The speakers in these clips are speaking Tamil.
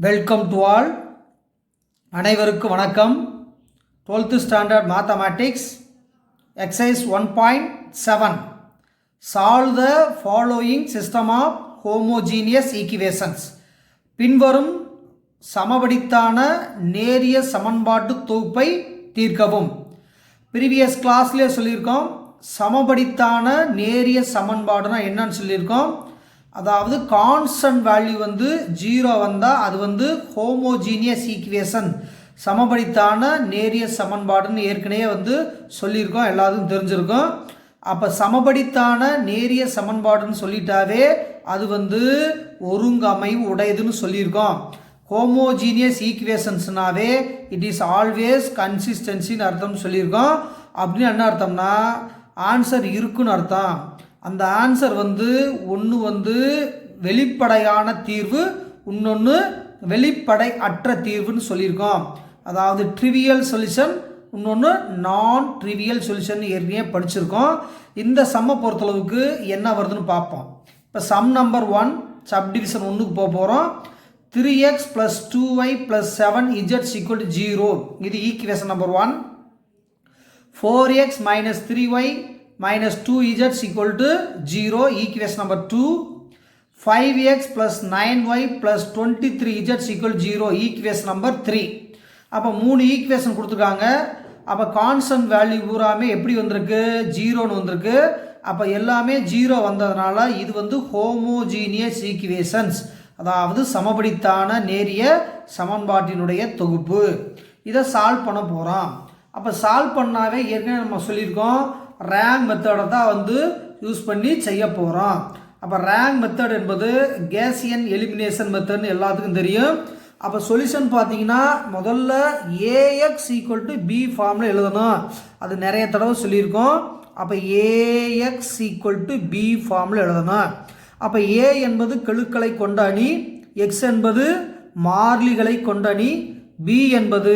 Welcome to all. அனைவருக்கும் வணக்கம். 12th standard mathematics exercise 1.7 solve the following system of homogeneous equations. பின்வரும் சமபடித்தான நேரிய சமன்பாட்டு தொகுப்பை தீர்க்கவும். ப்ரீவியஸ் கிளாஸ்லேயே சொல்லியிருக்கோம், சமபடித்தான நேரிய சமன்பாடுனா என்னன்னு சொல்லியிருக்கோம். அதாவது கான்ஸ்டன்ட் வேல்யூ வந்து 0 வந்தால் அது ஹோமோஜீனியஸ் ஈக்குவேஷன், சமபடித்தான நேரிய சமன்பாடுன்னு ஏற்கனவே சொல்லியிருக்கோம், எல்லாத்துக்கும் தெரிஞ்சிருக்கோம். அப்போ சமபடித்தான நேரிய சமன்பாடுன்னு சொல்லிட்டாவே அது ஒருங்கமைவு உடையதுன்னு சொல்லியிருக்கோம். ஹோமோஜீனியஸ் ஈக்குவேஷன்ஸ்னாவே இட் இஸ் ஆல்வேஸ் கன்சிஸ்டன்சின்னு அர்த்தம்னு சொல்லியிருக்கோம். அப்படின்னு என்ன அர்த்தம்னா ஆன்சர் இருக்குன்னு அர்த்தம். அந்த ஆன்சர் ஒன்று வெளிப்படையான தீர்வு, இன்னொன்று வெளிப்படை அற்ற தீர்வுன்னு சொல்லியிருக்கோம். அதாவது ட்ரிவியல் சொல்யூஷன், இன்னொன்று நான் ட்ரிவியல் சொல்யூஷன் ஏற்கனவே படிச்சிருக்கோம். இந்த சம்மை பொறுத்தளவுக்கு என்ன வருதுன்னு பார்ப்போம். இப்போ சம் நம்பர் 1 சப்டிவிஷன் 1க்கு போக போகிறோம். 3x + 2y + 7z = 0. இது equation number 1. 4x - 3y - 2z = 0, equation number 2. 5x + 9y + 23z = 0, equation number 3. அப்போ 3 ஈக்குவேஷன் கொடுத்துருக்காங்க. அப்போ கான்ஸ்டன்ட் வேல்யூ பூராமே எப்படி வந்திருக்கு? 0ன்னு வந்திருக்கு. அப்போ எல்லாமே 0 வந்ததுனால இது ஹோமோஜீனியஸ் ஈக்குவேஷன்ஸ், அதாவது சமபடித்தான நேரிய சமன்பாட்டினுடைய தொகுப்பு. இதை சால்வ் பண்ண போகிறோம். அப்போ சால்வ் பண்ணாவே ஏற்கனவே நம்ம சொல்லியிருக்கோம், ரேங்க் மெத்தடை தான் யூஸ் பண்ணி செய்ய போகிறோம். அப்போ ரேங்க் மெத்தட் என்பது கேசியன் எலிமினேஷன் மெத்தட்னு எல்லாத்துக்கும் தெரியும். அப்போ சொல்யூஷன் பார்த்தீங்கன்னா முதல்ல AX = B ஃபார்மில் எழுதணும். அது நிறைய தடவை சொல்லியிருக்கோம். அப்போ AX = B ஃபார்மில் எழுதணும். அப்போ A என்பது கெழுக்களை கொண்ட அணி, X என்பது மாறிலிகளை கொண்ட அணி, B என்பது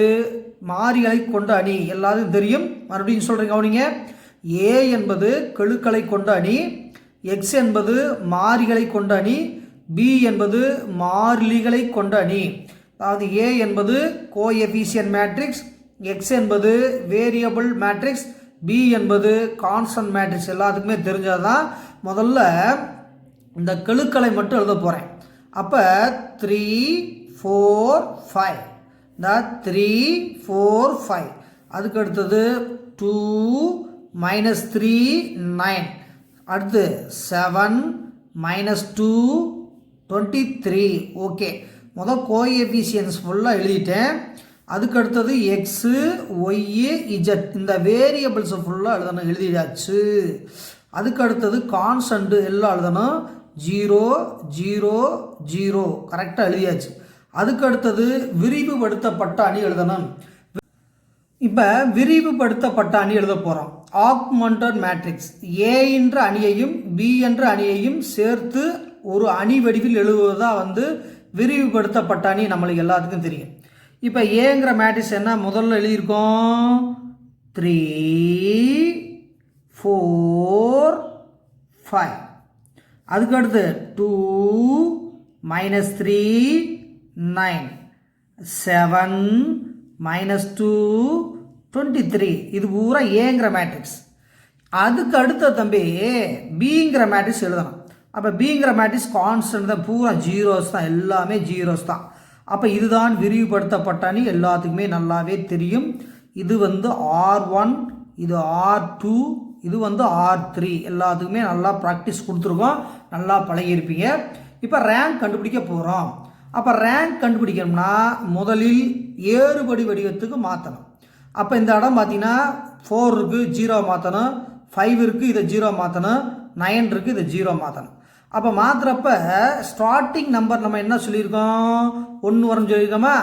மாறிகளை கொண்ட அணி, எல்லாத்துக்கும் தெரியும். மறுபடியும் சொல்கிறேன் கவனிங்க. A என்பது கெழுக்களை கொண்ட அணி, X என்பது மாறிகளை கொண்ட அணி, B என்பது மாறிலிகளை கொண்ட அணி. அதாவது A என்பது கோஎஃபிஷியன்ட் மேட்ரிக்ஸ், X என்பது வேரியபிள் மேட்ரிக்ஸ், B என்பது கான்ஸ்டன்ட் மேட்ரிக்ஸ், எல்லாத்துக்குமே தெரிஞ்சதுதான். முதல்ல இந்த கெழுக்களை மட்டும் எழுத போகிறேன். அப்போ 3 4 5, இந்த 3 4 5, அதுக்கு அடுத்தது 2 -3 9, அடுத்து 7 -2 23. ஓகே, முதல் கோஎஃபிஷியன்ஸ் ஃபுல்லாக எழுதிட்டேன். அதுக்கு அடுத்தது எக்ஸு ஒய்யு இஜட், இந்த வேரியபிள்ஸை ஃபுல்லாக எழுதியாச்சு. அதுக்கு அடுத்தது கான்ஸ்டன்ட் எல்லாம் எழுதணும். 0 0 0 கரெக்டாக எழுதியாச்சு. அதுக்கு அடுத்தது விரிவுபடுத்தப்பட்ட அணி எழுதணும். இப்போ விரிவுபடுத்தப்பட்ட அணி எழுத போகிறோம். ஆக்மெண்டட் மேட்ரிக்ஸ் A என்ற அணியையும் B என்ற அணியையும் சேர்த்து ஒரு அணி வடிவில் எழுதுவதுதான் விரிவுபடுத்தப்பட்ட அணி, நம்மளுக்கு எல்லாத்துக்கும் தெரியும். இப்போ ஏங்கிற மேட்ரிக்ஸ் என்ன முதல்ல எழுதியிருக்கோம்? 3 4 5. அதுக்கடுத்து 2 -3 9, 7 -2 23. இது பூரா ஏங்கிற மேட்ரிக்ஸ். அதுக்கு அடுத்த தம்பி பிங்கிற மேட்ரிக்ஸ் எழுதணும். அப்போ பிங்கிற மேட்ரிக்ஸ் கான்ஸ்டன்ட் தான், பூரா ஜீரோஸ் தான், எல்லாமே ஜீரோஸ் தான். அப்போ இதுதான் விரிவுபடுத்தப்பட்ட அணி, எல்லாத்துக்குமே நல்லாவே தெரியும். இது R1, இது R2, இது R3, எல்லாத்துக்குமே நல்லா ப்ராக்டிஸ் கொடுத்துருக்கோம், நல்லா பழகியிருப்பீங்க. இப்போ ரேங்க் கண்டுபிடிக்க போகிறோம். அப்போ ரேங்க் கண்டுபிடிக்கணும்னா முதலில் ஏறுபடி வடிவத்துக்கு மாற்றணும். அப்போ இந்த இடம் பார்த்தீங்கன்னா 4 இருக்குது, 0 மாற்றணும். 5 இருக்குது, இதை 0 மாற்றணும். 9 இருக்குது, இதை 0 மாற்றணும். அப்போ மாற்றுறப்ப ஸ்டார்டிங் நம்பர் நம்ம என்ன சொல்லியிருக்கோம்? 1 வரும்னு சொல்லியிருக்கோமா?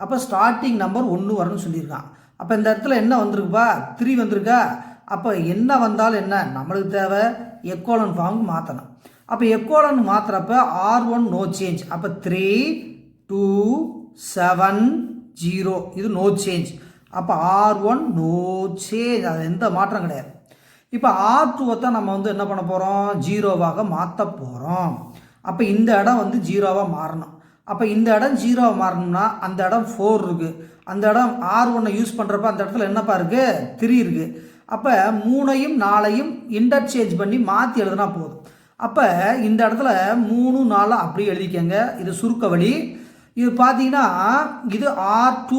அப்போ ஸ்டார்டிங் நம்பர் 1 வரும்னு சொல்லியிருக்கான். அப்போ இந்த இடத்துல என்ன வந்திருக்குப்பா? 3 வந்திருக்கா? அப்போ என்ன வந்தாலும் என்ன, நம்மளுக்கு தேவை எக்கோலன் ஃபார்முக்கு மாற்றணும். அப்போ எக்கோலன் மாற்றுறப்ப R1 நோ சேஞ்ச். அப்போ 3 2 7 0, இது நோ சேஞ்ச். அப்போ R1 நோ சேஞ்ச், அது எந்த மாற்றம் கிடையாது. இப்போ R2 தான் நம்ம என்ன பண்ண போகிறோம்? 0வாக மாற்ற போகிறோம். அப்போ இந்த இடம் 0வாக மாறணும். அப்போ இந்த இடம் 0 மாறணும்னா அந்த இடம் 4 இருக்குது. அந்த இடம் R1 யூஸ் பண்ணுறப்ப அந்த இடத்துல என்னப்பா இருக்குது 3 இருக்குது. அப்போ 3ஐயும் 4ஐயும் இன்டர்சேஞ்ச் பண்ணி மாற்றி எழுதுனா போதும். அப்போ இந்த இடத்துல 3 4 அப்படியே எழுதிக்கங்க. இது சுருக்க வழி. இது பார்த்தீங்கன்னா இது R2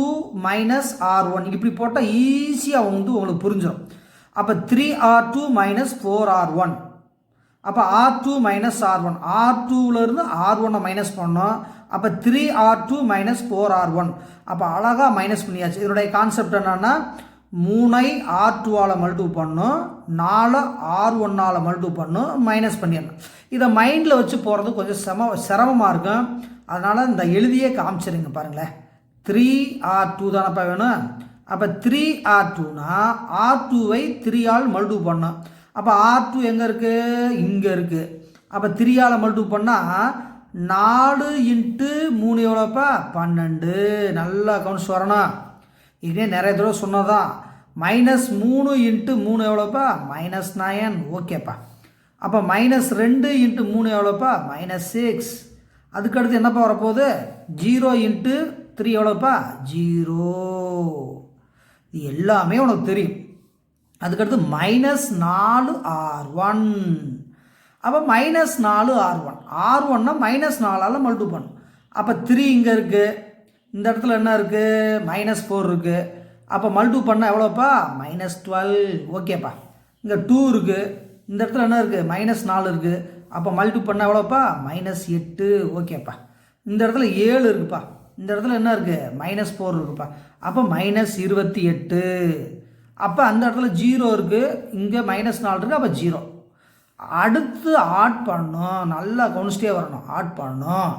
மைனஸ் R1 இப்படி போட்டால் ஈஸியாக உங்களுக்கு புரிஞ்சிடும். அப்போ 3R2 மைனஸ் 4R1. அப்போ R2 minus R1 R2லேருந்து R1 minus பண்ணோம். அப்போ 3R2 மைனஸ் 4R1. அப்போ அழகாக மைனஸ் பண்ணியாச்சு. இதனுடைய கான்செப்ட் என்னன்னா 3ஐ R2ஆல் மல்டிபிள் பண்ணணும், 4 R1ஆல் மல்டிபிள் பண்ணணும், மைனஸ் பண்ணிடணும். இதை மைண்டில் வச்சு போகிறது கொஞ்சம் சிரமமாக இருக்கும். அதனால் இந்த எழுதியே காமிச்சிருங்க பாருங்களேன். 3R2 தானப்பா வேணும். அப்போ 3R2னா R2வை 3ஆல் மல்டிபிள் பண்ணணும். அப்போ R2 எங்கே இருக்குது? இங்கே இருக்குது. அப்போ 3ஆல் மல்டிபிள் பண்ணால் 4 × 3 எவ்வளோப்பா? 12. நல்லா கவனிச்சு வரணும். இதே நிறைய தடவை சொன்னதான். -3 × 3 எவ்வளோப்பா? -9. ஓகேப்பா. அப்போ -2 × 3 எவ்வளோப்பா? -6. அதுக்கடுத்து என்னப்பா வரப்போகுது? 0 × 3 எவ்வளோப்பா? 0. இது எல்லாமே உனக்கு தெரியும். அதுக்கடுத்து -4R1. அப்போ -4R1 R1னா -4ஆல் மல்டிபிள் பண்ணும். அப்போ 3 இங்கே இருக்குது. இந்த இடத்துல என்ன இருக்குது? -4 இருக்குது. அப்போ மல்டிபிள் பண்ணால் எவ்வளோப்பா? -12. ஓகேப்பா. இங்கே 2 இருக்குது. இந்த இடத்துல என்ன இருக்குது? -4 இருக்குது. அப்போ மல்டிபிள் பண்ணால் எவ்வளோப்பா? -8. ஓகேப்பா. இந்த இடத்துல 7 இருக்குப்பா. இந்த இடத்துல என்ன இருக்குது? -4 இருக்குப்பா. அப்போ -28. அப்போ அந்த இடத்துல 0 இருக்குது. இங்கே -4 இருக்குது. அப்போ 0. அடுத்து ஆட் பண்ணணும். நல்லா கவனிச்சிட்டே வரணும். ஆட் பண்ணணும்.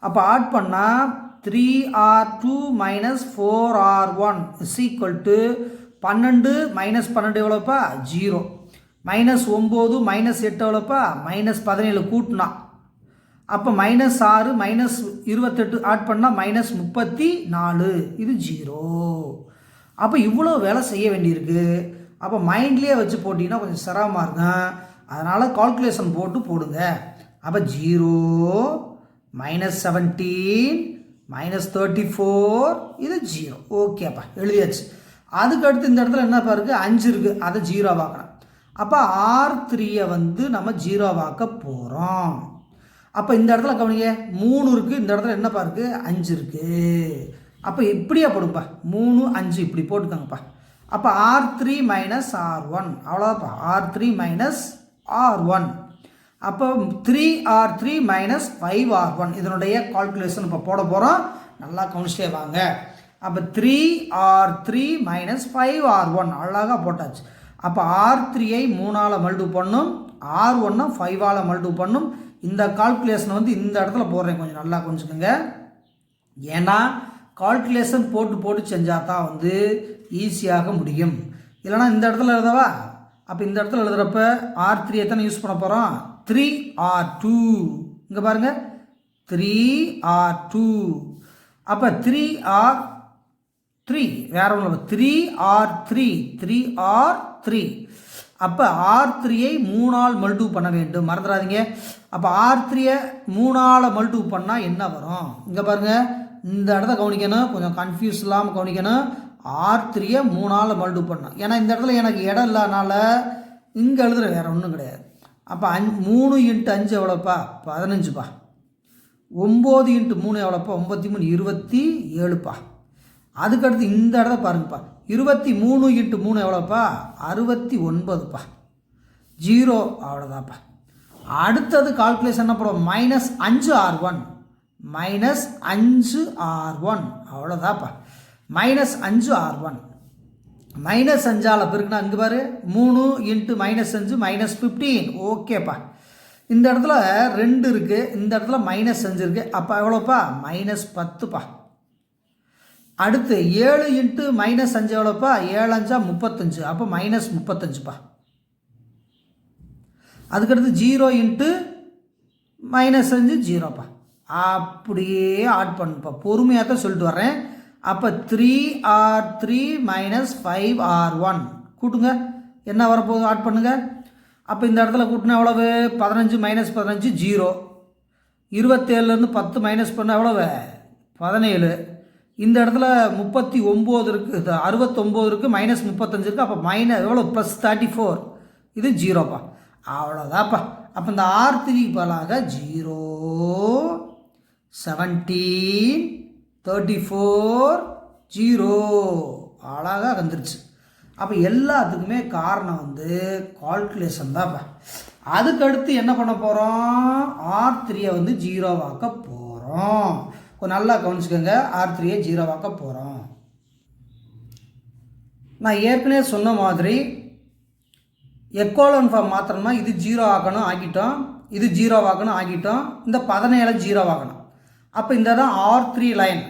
அப்போ ஆட் பண்ணால் 3R2 minus 4R1 is equal to 12 -12 எவ்வளோப்பா? 0. -9 -8 எவ்வளோப்பா? -17 கூட்டினா. அப்போ -6 -28 ஆட் பண்ணால் -34. இது 0. அப்போ இவ்வளோ வேலை செய்ய வேண்டியிருக்கு. அப்போ மைண்ட்லேயே வச்சு போட்டிங்கன்னா கொஞ்சம் சிரமமாக இருக்கும். அதனால் கால்குலேஷன் போடுங்க. அப்போ 0 -17 -34 இது 0. ஓகேப்பா, எழுதியாச்சு. அதுக்கடுத்து இந்த இடத்துல என்னப்பா இருக்குது? 5 இருக்குது. அதை 0 ஆக்கணும். அப்போ R3யை நம்ம 0 ஆக்க போகிறோம். அப்போ இந்த இடத்துல கவனிங்க 3 இருக்குது. இந்த இடத்துல என்னப்பா இருக்குது? 5 இருக்குது. அப்போ இப்படியே போடுங்கப்பா. 3 5 இப்படி போட்டுக்கோங்கப்பா. அப்போ R3 minus R1 அவ்வளோப்பா. R3 minus R1. அப்போ 3R3 மைனஸ் 5R1 இதனுடைய கால்குலேஷன் இப்போ போட போகிறோம். நல்லா கவனிச்சிட்டே வாங்க. அப்போ 3R3 மைனஸ் 5R1 அழகாக போட்டாச்சு. அப்போ R3ஐ 3ஆல் மல்டிபிள் பண்ணும், R1 5ஆல் மல்டிபிள் பண்ணும். இந்த கால்குலேஷன் இந்த இடத்துல போடுறேன். கொஞ்சம் நல்லா கொஞ்சிக்கோங்க. ஏன்னா கால்குலேஷன் போட்டு செஞ்சால் தான் ஈஸியாக முடியும். இல்லைனா இந்த இடத்துல எழுதவா? அப்போ இந்த இடத்துல எழுதுகிறப்ப R3 எத்தனை யூஸ் பண்ண போகிறோம்? 3R2. இங்கே பாருங்கள் 3R2. அப்போ 3R3 வேற ஒன்று 3R3. அப்போ R3ஐ 3ஆல் மல்டிபிள் பண்ண வேண்டும், மறந்துடாதீங்க. அப்போ R3ஐ 3ஆல் மல்டிபிள் பண்ணால் என்ன வரும்? இங்கே பாருங்கள், இந்த இடத்த கவனிக்கணும். கொஞ்சம் கன்ஃபியூஸ் இல்லாமல் கவனிக்கணும். R3ஐ 3ஆல் மல்டிபிள் பண்ணணும். ஏன்னா இந்த இடத்துல எனக்கு இடம் இல்லாதனால இங்கே எழுதுகிற வேறு ஒன்றும் கிடையாது. அப்போ 3 × 5 எவ்வளோப்பா? 15பா. 9 × 3 எவ்வளோப்பா? 93 27பா. அதுக்கடுத்து இந்த இடத்த பாருங்கப்பா. 23 × 3 எவ்வளோப்பா? 69பா. 0 அவ்வளோதான்ப்பா. அடுத்தது கால்குலேஷன் என்ன போடுவோம்? -5R1 -5R1 அவ்வளோதான்ப்பா. -5R1 -5ஆல் பெருக்குனா இங்கே பாரு 3 × -5 -15. ஓகேப்பா. இந்த இடத்துல 2 இருக்குது. இந்த இடத்துல -5 இருக்குது. அப்போ எவ்வளோப்பா? -10பா. அடுத்து 7 × -5 எவ்வளோப்பா? 7 5 35. அப்போ -35பா. அதுக்கடுத்து 0 × -5 0பா. அப்படியே ஆட் பண்ணுப்பா. பொறுமையாக தான் சொல்லிட்டு வர்றேன். அப்போ 3R3 மைனஸ் 5R1 கூட்டுங்க. என்ன வரப்போகுது? ஆட் பண்ணுங்க. அப்போ இந்த இடத்துல கூட்டினா எவ்வளவு? 15 -15 0. 27லேருந்து 10 மைனஸ் பண்ண எவ்வளவு 17. இந்த இடத்துல 39 இருக்குது, 69 இருக்குது, -35 இருக்குது. அப்போ எவ்வளோ +34, இது 0பா. அவ்வளோதாப்பா. அப்போ இந்த R3க்கு பதிலாக 0, 17, 34, 0 அழகாக வந்துருச்சு. அப்போ எல்லாத்துக்குமே காரணம் கால்குலேஷன் தான்ப்பா. அதுக்கடுத்து என்ன பண்ண போகிறோம், R3யை 0 ஆக்க போகிறோம். கொஞ்சம் நல்லா கவனிச்சுக்கோங்க, R3யை 0 ஆக்க போகிறோம். நான் ஏற்கனவே சொன்ன மாதிரி எக்கோலன் ஃபார்ம் மாத்திரமா இது 0 ஆக்கணும் ஆக்கிட்டோம், இது 0 ஆக்கணும் ஆக்கிட்டோம், இந்த 17 0 ஆக்கணும். அப்போ இந்த தான் R3 லைன்.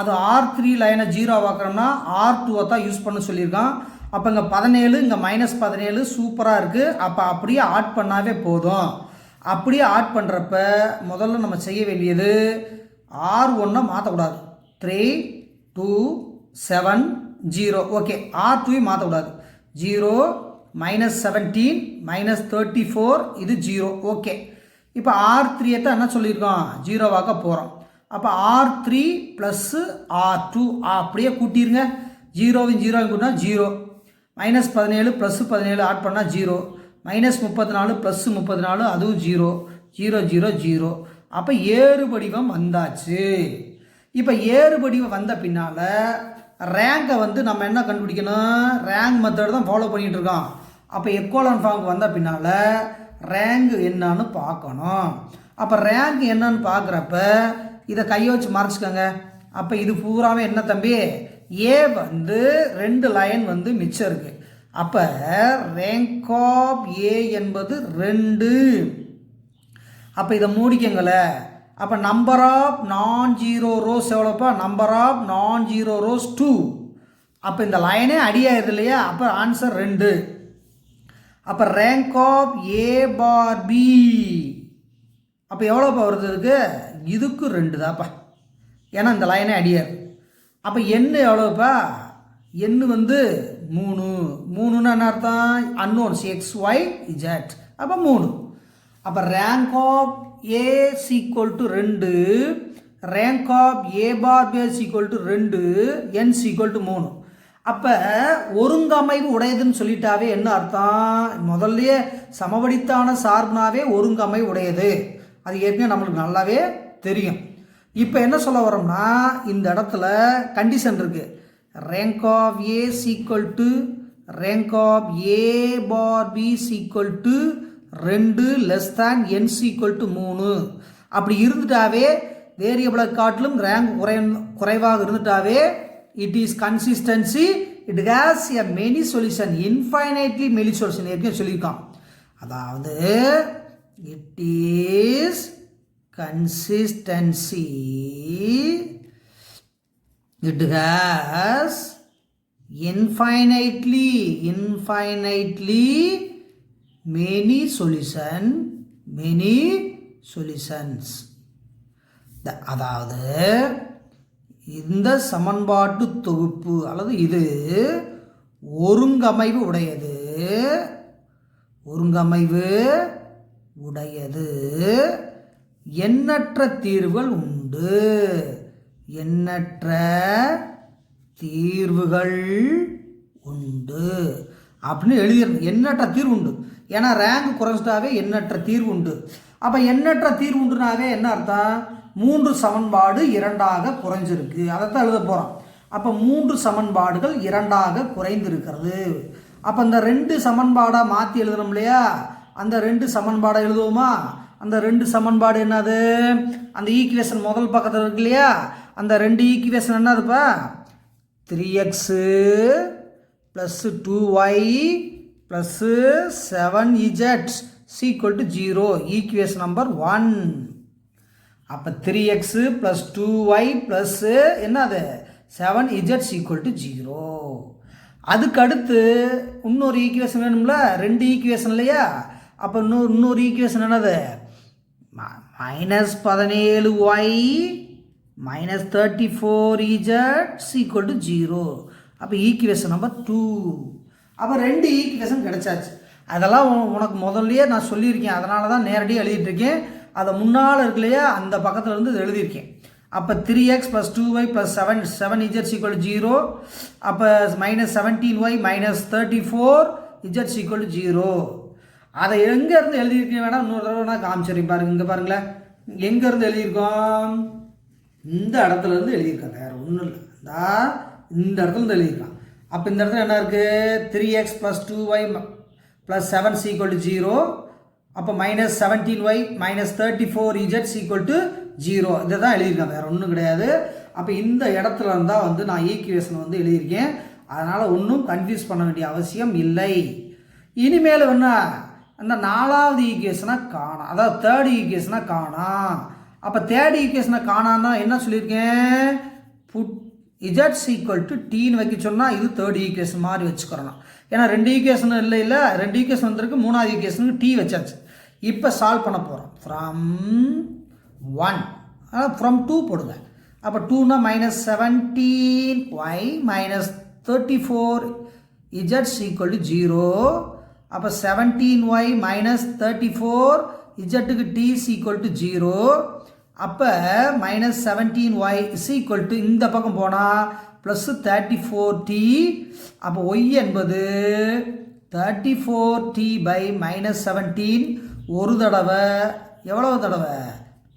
அது R3 லைனை 0 ஆக்கணும்னா R2 தான் யூஸ் பண்ண சொல்லியிருக்கான். அப்போ இங்கே 17, இங்கே -17 சூப்பராக இருக்குது. அப்போ அப்படியே ஆட் பண்ணாவே போதும். அப்படியே ஆட் பண்ணுறப்ப முதல்ல நம்ம செய்ய வேண்டியது R1 மாற்றக்கூடாது. 3, 2, 7, 0. ஓகே, R2 மாற்றக்கூடாது. 0, -17, -34, இது 0. ஓகே, இப்போ R3 தான் என்ன சொல்லியிருக்கோம், 0 ஆக்க போகிறோம். அப்போ R3 + R2 அப்படியே கூட்டிருங்க. 0 கூட்டினா 0, -17 + 17 ஆட் பண்ணால் 0, -34 + 34 அதுவும் 0, 0, 0, 0. அப்போ ஏறு வடிவம் வந்தாச்சு. இப்போ ஏறு வடிவம் வந்த பின்னால் ரேங்கை நம்ம என்ன கண்டுபிடிக்கணும், ரேங்க் மெத்தட் தான் ஃபாலோ பண்ணிகிட்டு இருக்கோம். அப்போ எக்கோலன் ஃபார்முக்கு வந்த பின்னால் ரேங்க் என்னன்னு பார்க்கணும். அப்போ ரேங்க் என்னன்னு பார்க்குறப்ப இதை கையை வச்சு மறைச்சிக்கோங்க. அப்போ இது பூராவே என்ன தம்பி, ஏ 2 லைன் மிச்சம் இருக்குது. அப்போ ரேங்க் ஆஃப் ஏ என்பது 2. அப்போ இதை மூடிக்கங்கள. அப்போ நம்பர் ஆஃப் நான்-ஜீரோ ரோஸ் எவ்வளோப்பா, நம்பர் ஆஃப் நான்-ஜீரோ ரோஸ் 2. அப்போ இந்த லைனே அடியாயிருது இல்லையா, அப்போ ஆன்சர் 2. அப்போ rank of A bar B அப்போ எவ்வளோப்பா வருது, இதுக்கு 2 தான்ப்பா, ஏன்னா இந்த லைனே அடியாரு. அப்போ எண்ணு எவ்வளோப்பா, எண்ணு 3. 3ன்னா என்ன அர்த்தம், அன்னோன்ஸ் XY Z. அப்போ 3. அப்போ rank of A = 2, rank of A bar B = 2, n = 3. அப்போ ஒருங்கமைவு உடையதுன்னு சொல்லிட்டாவே என்ன அர்த்தம், முதல்லையே சமவடித்தான சார்புனாவே ஒருங்கமைவு உடையது. அது ஏற்கனவே நம்மளுக்கு நல்லாவே தெரியும். இப்போ என்ன சொல்ல வரோம்னா, இந்த இடத்துல கண்டிஷன் இருக்குது. Rank of A = rank of A bar B = 2 n = 3. அப்படி இருந்துட்டாவே, வேரியபிளை காட்டிலும் ரேங்க் குறைவாக இருந்துட்டாவே, it is consistency, it has a many solution, infinitely many solution ஏற்கனவே சொல்லியிருக்கான். அதாவது it is consistency, it has infinitely many solutions. அதாவது இந்த சமன்பாட்டு தொகுப்பு அல்லது இது ஒருங்கமைவு உடையது. எண்ணற்ற தீர்வுகள் உண்டு, அப்படின்னு எழுதிடணும். எண்ணற்ற தீர்வு உண்டு, ஏன்னா ரேங்க் குறைஞ்சிட்டாவே எண்ணற்ற தீர்வு உண்டு. அப்போ எண்ணற்ற தீர்வு உண்டுனாவே என்ன அர்த்தம், 3 சமன்பாடு 2ஆக குறைஞ்சிருக்கு, அதைத்தான் எழுத போகிறோம். அப்போ 3 சமன்பாடுகள் 2ஆக குறைந்திருக்கிறது. அப்போ இந்த 2 சமன்பாடாக மாற்றி எழுதணும் இல்லையா, அந்த 2 சமன்பாடை எழுதுவோமா. அந்த 2 சமன்பாடு என்னது, அந்த ஈக்குவேஷன் முதல் பக்கத்தில் இருக்கு இல்லையா, அந்த 2 ஈக்குவேஷன் என்னதுப்பா, 3x + 2y + 7z = 0, equation number 1. அப்போ 3x + 2y + என்னது 7z = 0. அதுக்கு அடுத்து இன்னொரு ஈக்குவேஷன் வேணும்ல, 2 ஈக்குவேஷன் இல்லையா. அப்போ இன்னொரு ஈக்குவேஷன் என்னது, -17y - 34z = 0. அப்போ ஈக்குவேஷன் நம்பர் 2. அப்போ 2 ஈக்குவேஷன் கிடைச்சாச்சு. அதெல்லாம் உனக்கு முதல்லையே நான் சொல்லியிருக்கேன், அதனால தான் நேரடியாக எழுதிட்டுருக்கேன். அதை முன்னால் இருக்கு இல்லையா அந்த பக்கத்தில் இருந்து எழுதியிருக்கேன். அப்போ 3x + 2y + 7z = 0. அப்போ -17y - 34z = 0. அதை எங்கேருந்து எழுதியிருக்கேன் வேணால் இன்னொரு தடவை நான் காமிச்சிருக்கேன் பாருங்கள். இங்கே பாருங்களேன், எங்கேருந்து எழுதியிருக்கோம்? இந்த இடத்துல இருந்து எழுதியிருக்காங்க, வேறு ஒன்றும் இல்லை. இந்த இடத்துல இருந்து எழுதியிருக்கான். அப்போ இந்த இடத்துல என்ன இருக்குது? 3x + 2y + 7 = 0. அப்போ -17y - 34z = 0. இதை தான் எழுதியிருக்கேன், வேறு ஒன்றும் கிடையாது. அப்போ இந்த இடத்துல இருந்தால் வந்து நான் ஈக்குவேஷன் வந்து எழுதியிருக்கேன். அதனால் ஒன்றும் கன்ஃபியூஸ் பண்ண வேண்டிய அவசியம் இல்லை. இனிமேல் என்ன, அந்த 4வது ஈக்குவேஷனை காணாம், அதாவது 3rd ஈக்குவேஷனை காணாம். அப்போ 3rd ஈக்குவேஷனை காணான்னா என்ன சொல்லியிருக்கேன்? புட் z = tன்னு வைக்க சொன்னால் இது 3rd ஈக்குவேஷன் மாதிரி வச்சுக்கிறோம். ஏன்னா 2 ஈக்குவேஷன் இல்லை, 2 ஈக்குவேஷன் வந்திருக்கு, 3வது ஈக்குவேஷனுக்கு t வச்சாச்சு. இப்போ சால்வ் பண்ண போகிறோம். ஃப்ரம் 1 ஃப்ரம் 2 போடுங்க. அப்போ 2னா -17y - 34z = 0. அப்போ 17y - 34z t = 0. அப்போ -17y = இந்த பக்கம் போனால் +34t. அப்போ y என்பது 34t / -17 ஒரு தடவை, எவ்வளவு தடவை?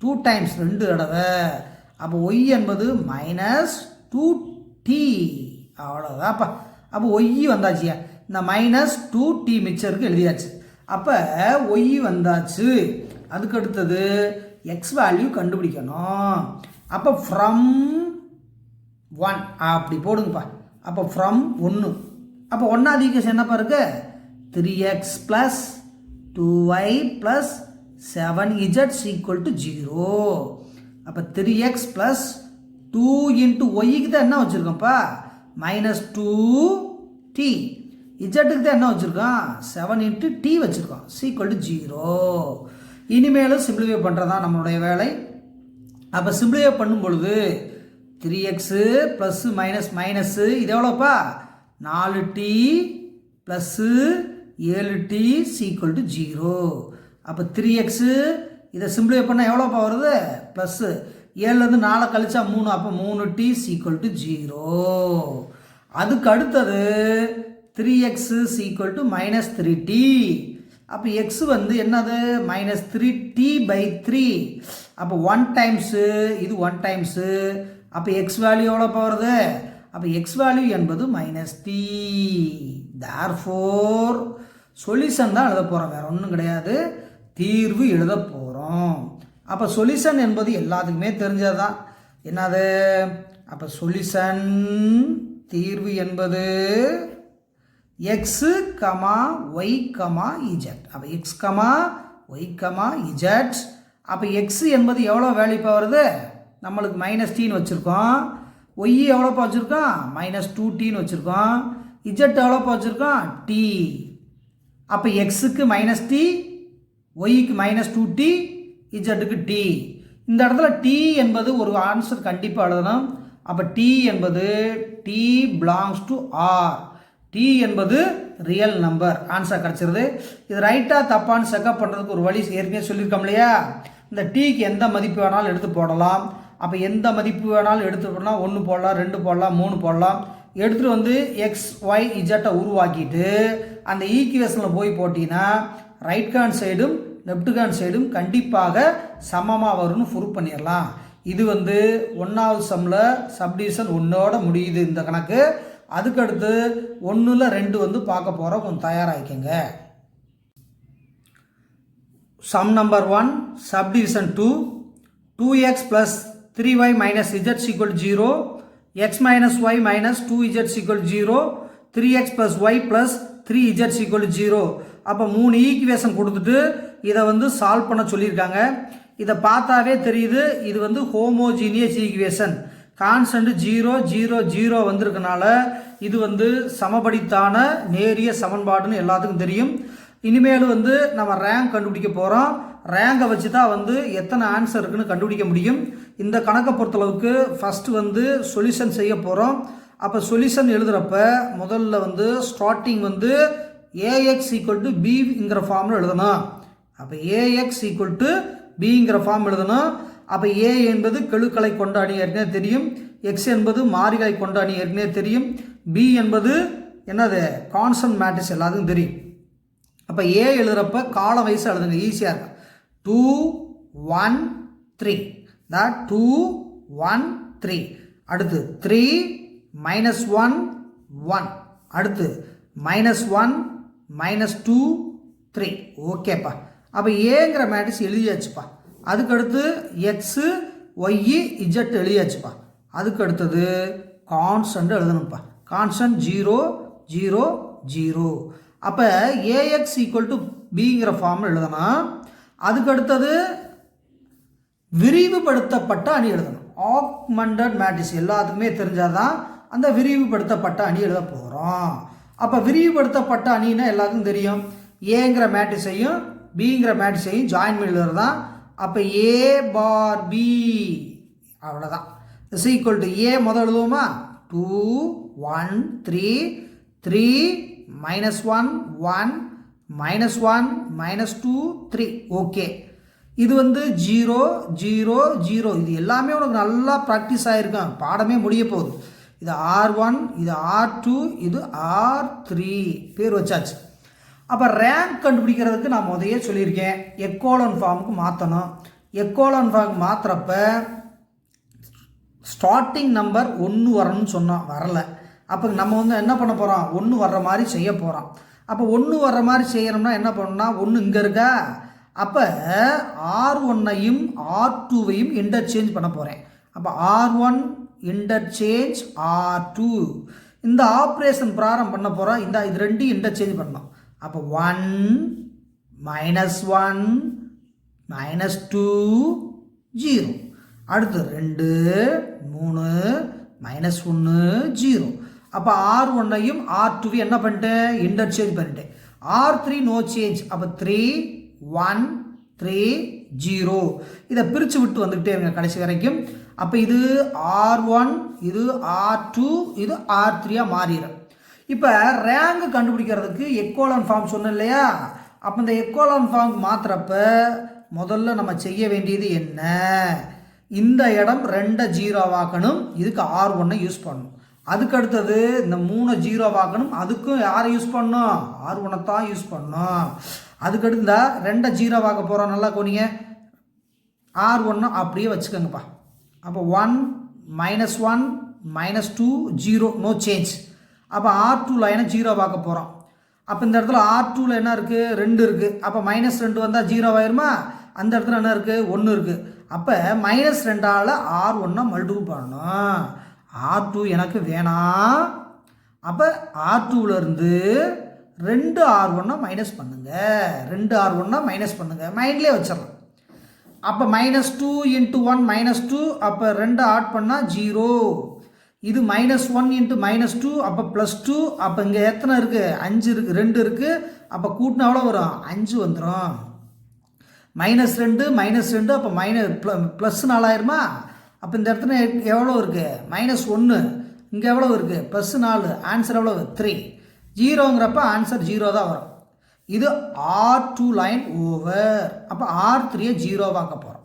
2 டைம்ஸ், 2 தடவை. அப்போ y என்பது -2t, அவ்வளோதான்ப்பா. அப்போ y வந்தாச்சியா, இந்த -2t மிச்சருக்கு எழுதியாச்சு. அப்போ y வந்தாச்சு. அதுக்கு அடுத்தது x வேல்யூ கண்டுபிடிக்கணும். அப்போ ஃப்ரம் 1 அப்படி போடுங்கப்பா. அப்போ ஃப்ரம் 1. அப்போ 1வது ஈக்குவேஷன் என்னப்பா இருக்கு? 3x + 2y + 7z = 0. அப்போ 3x + 2 × yக்கு தான் என்ன வச்சுருக்கோம்ப்பா? -2t. இஜட்டுக்கு தான் என்ன வச்சுருக்கோம்? 7 × t வச்சுருக்கோம், = 0. இனிமேலும் சிம்பிளிஃபை பண்ணுறது தான் நம்மளுடைய வேலை. அப்போ சிம்பிளிஃபை பண்ணும் பொழுது 3x ப்ளஸ் மைனஸ் இது எவ்வளோப்பா? 4t + 7t = 0. அப்போ 3x இதை சிம்பிளிஃபை பண்ணால் எவ்வளோப்பா வருது? ப்ளஸ் 7லேருந்து 4 கழிச்சா 3, அப்போ 3t = 0. அதுக்கு அடுத்தது 3x = -3t. அப்போ x வந்து என்னது? -3t/3. அப்போ 1 டைம்ஸு, இது 1 டைம்ஸு. அப்போ எக்ஸ் வேல்யூ எவ்வளோப்பா வருது? அப்போ எக்ஸ் வேல்யூ என்பது -t. தேர்ஃபோர் சொல்யூஷன் தான் எழுத போகிறோம், வேறு ஒன்றும் கிடையாது. தீர்வு எழுத போகிறோம். அப்போ சொல்யூஷன் என்பது எல்லாத்துக்குமே தெரிஞ்சது தான். என்னது? அப்போ சொல்யூஷன் தீர்வு என்பது x, y, z. அப்போ x, y, z. அப்போ x என்பது எவ்வளோ வேல்யூப்பா வருது? நம்மளுக்கு -tன்னு வச்சுருக்கோம். y எவ்வளோப்பா வச்சுருக்கோம்? -2tன்னு வச்சுருக்கோம். z எவ்வளோப்பா வச்சுருக்கோம்? t. அப்போ xக்கு -t, yக்கு -2t, zக்கு t. இந்த இடத்துல t என்பது ஒரு ஆன்சர் கண்டிப்பாக எழுதணும். அப்போ t என்பது t belongs to r. t என்பது ரியல் நம்பர், ஆன்சர் கிடச்சிருது. இது ரைட்டாக தப்பான்னு செக்அப் பண்ணுறதுக்கு ஒரு வழி ஏற்கனவே சொல்லியிருக்கோம் இல்லையா? இந்த டீக்கு எந்த மதிப்பு வேணாலும் எடுத்து போடலாம். அப்போ எந்த மதிப்பு வேணாலும் எடுத்து போடலாம். 1 போடலாம், 2 போடலாம், 3 போடலாம். எடுத்துகிட்டு வந்து எக்ஸ், ஒய், இஜட்டை உருவாக்கிட்டு அந்த ஈக்குவேஷனில் போய் போட்டிங்கன்னா ரைட் ஹேண்ட் சைடும் லெஃப்ட் ஹேண்ட் சைடும் கண்டிப்பாக சமமாக வரும்னு ப்ரூவ் பண்ணிடலாம். இது வந்து 1வது சம்மில் சப்டிவிஷன் 1ஓட முடியுது இந்த கணக்கு. அதுக்கடுத்து 1ல் 2 வந்து பார்க்க போகிறோம், கொஞ்சம் தயாராகிக்கங்க. Sum number 1 subdivision 2. 2x + 3y - z = 0. x - y - 2z = 0. 3x + y + 3z = 0. அப்போ 3 ஈக்குவேஷன் கொடுத்துட்டு இதை வந்து சால்வ் பண்ண சொல்லியிருக்காங்க. இதை பார்த்தாவே தெரியுது இது வந்து ஹோமோஜீனியஸ் ஈக்குவேஷன். கான்ஸ்டன்ட் 0 0 0 வந்திருக்கனால இது வந்து சமபடித்தான நேரிய சமன்பாடுன்னு எல்லாத்துக்கும் தெரியும். இனிமேல் வந்து நம்ம ரேங்க் கண்டுபிடிக்க போகிறோம். ரேங்கை வச்சு தான் வந்து எத்தனை ஆன்சர் இருக்குன்னு கண்டுபிடிக்க முடியும். இந்த கணக்கை பொறுத்தளவுக்கு ஃபஸ்ட்டு வந்து சொல்யூஷன் செய்ய போகிறோம். அப்போ சொல்யூஷன் எழுதுகிறப்ப முதல்ல வந்து ஸ்டார்டிங் வந்து ax = bங்கிற ஃபார்மில் எழுதணும். அப்போ ax = பிங்கிற ஃபார்ம் எழுதணும். அப்போ ஏ என்பது கெழுக்களை கொண்ட அணி ஏற்கனவே தெரியும், எக்ஸ் என்பது மாறிகளை கொண்ட அணி ஏற்கனவே தெரியும், பி என்பது என்னது கான்ஸ்டன்ட் மேட்ரிக்ஸ் எல்லாத்துக்கும் தெரியும். அப்போ ஏ எழுதுகிறப்ப காலம் வயசு எழுதுங்க, ஈஸியாக இருக்கும். 2 1 3 that 2 1 3. அடுத்து 3 -1 1. அடுத்து -1 -2 3. ஓகேப்பா. அப்போ ஏங்கிற மேட்ரிக்ஸ் எழுதியாச்சுப்பா. அதுக்கடுத்து எக்ஸு ஒய்இ இஜெட் எழுதியாச்சுப்பா. அதுக்கு அடுத்தது கான்ஸ்டன்ட் எழுதணும்ப்பா. கான்ஸ்டன்ட் 0 0 0. அப்போ ஏஎக்ஸ் ஈக்குவல் டு பிங்கிற ஃபார்ம் எழுதணும். அதுக்கு அடுத்தது விரிவுபடுத்தப்பட்ட அணி எழுதணும். ஆக்மெண்டட் மேட்ரிக்ஸ் எல்லாத்துக்குமே தெரிஞ்சாதான் அந்த விரிவுபடுத்தப்பட்ட அணி எழுத போகிறோம். அப்போ விரிவுபடுத்தப்பட்ட அணின்னா எல்லாத்துக்கும் தெரியும், ஏங்கிற மேட்ரிக்ஸையும் பிங்கிற மேட்ரிக்ஸையும் ஜாயின் பண்ணி எழுதுறது தான். அப்போ ஏ பார் பி அவ்வளோதான். இஸ் ஈக்குவல் டு ஏ முதல் எழுதுவோமா, 2 1 3 3 -1 1 -1 -2 3. ஓகே. இது 0 0 0. இது எல்லாமே உனக்கு நல்லா ப்ராக்டிஸ் ஆகிருக்கும், பாடமே முடிய போகுது. இது R1, இது R2, இது R3 பேர் வச்சாச்சு. அப்போ ரேங்க் கண்டுபிடிக்கிறதுக்கு நான் முதல்ல சொல்லியிருக்கேன், எக்கோலன் ஃபார்முக்கு மாற்றணும். எக்கோலன் ஃபார்முக்கு மாற்றுறப்ப ஸ்டார்டிங் நம்பர் 1 வரணும்னு சொன்னோம், வரலை. அப்போ நம்ம என்ன பண்ண போகிறோம், 1 வர்ற மாதிரி செய்ய போகிறோம். அப்போ 1 வர்ற மாதிரி செய்யணும்னா என்ன பண்ணணும்னா, 1 இங்கே இருக்கா, அப்போ R1ஐயும் R2வையும் இன்டர்சேஞ்ச் பண்ண போகிறேன். அப்போ R1 இன்டர்சேஞ்ச் R2. இந்த ஆப்ரேஷன் பிராரம் பண்ண போகிறோம். இது ரெண்டையும் இன்டர்சேஞ்ச் பண்ணோம். அப்போ 1 -1 -2 0. அடுத்து 2 3 -1 0. அப்போ R1ஐயும் R2வையும் என்ன பண்ணிட்டேன், இன்டர்சேஞ்ச் பண்ணிட்டேன். R3 no change. அப்போ 3 1 3 0. இதை பிரித்து விட்டு வந்துக்கிட்டே இருங்க கடைசி வரைக்கும். அப்போ இது R1, இது R2, இது R3 மாறிடும். இப்போ ரேங்க் கண்டுபிடிக்கிறதுக்கு எக்கோலன் ஃபார்ம் சொன்னேன் இல்லையா, அப்போ இந்த எக்கோலன் ஃபார்ம் மாற்றுறப்ப முதல்ல நம்ம செய்ய வேண்டியது என்ன, இந்த இடம் 2 0 இதுக்கு R1 யூஸ் பண்ணணும். அதுக்கு அடுத்தது இந்த 3 0 அதுக்கும் யாரை யூஸ் பண்ணணும், R1 தான் யூஸ் பண்ணணும். அதுக்கடுத்து இந்த 2 0 போகிறோம், நல்லா கோனிங்க. R1 அப்படியே வச்சுக்கோங்கப்பா. அப்போ 1 -1 -2 0 நோ சேஞ்ச். அப்போ R2 லைனை 0 போகிறோம். அப்போ இந்த இடத்துல R2ல் என்ன இருக்குது, 2 இருக்குது. அப்போ -2 வந்தால் 0 ஆயிருமா, அந்த இடத்துல என்ன இருக்குது, 1 இருக்குது. அப்போ -2ஆல் R1 மல்டிபிள் பண்ணணும். R2 எனக்கு வேணாம். அப்போ R2லேருந்து 2 R1 மைனஸ் பண்ணுங்க, 2 R1 மைனஸ் பண்ணுங்க, மைண்ட்லேயே வச்சிடலாம். அப்போ -2 × 1 -2. அப்போ 2 ஆட் பண்ணால் 0. இது -1 × -2. அப்போ +2. அப்போ இங்கே எத்தனை இருக்குது, 5 இருக்குது, 2 இருக்குது. அப்போ கூட்டினா எவ்வளோ வரும், 5 வந்துடும். -2 -2. அப்போ +4 ஆயிருமா. அப்போ இந்த இடத்துல எவ்வளோ இருக்குது, -1. இங்கே எவ்வளோ இருக்குது, +4. ஆன்சர் எவ்வளோ, 3. 0ங்கிறப்ப ஆன்சர் 0 தான் வரும். இது R2 லைன் ஓவர். அப்போ R3 0 போகிறோம்.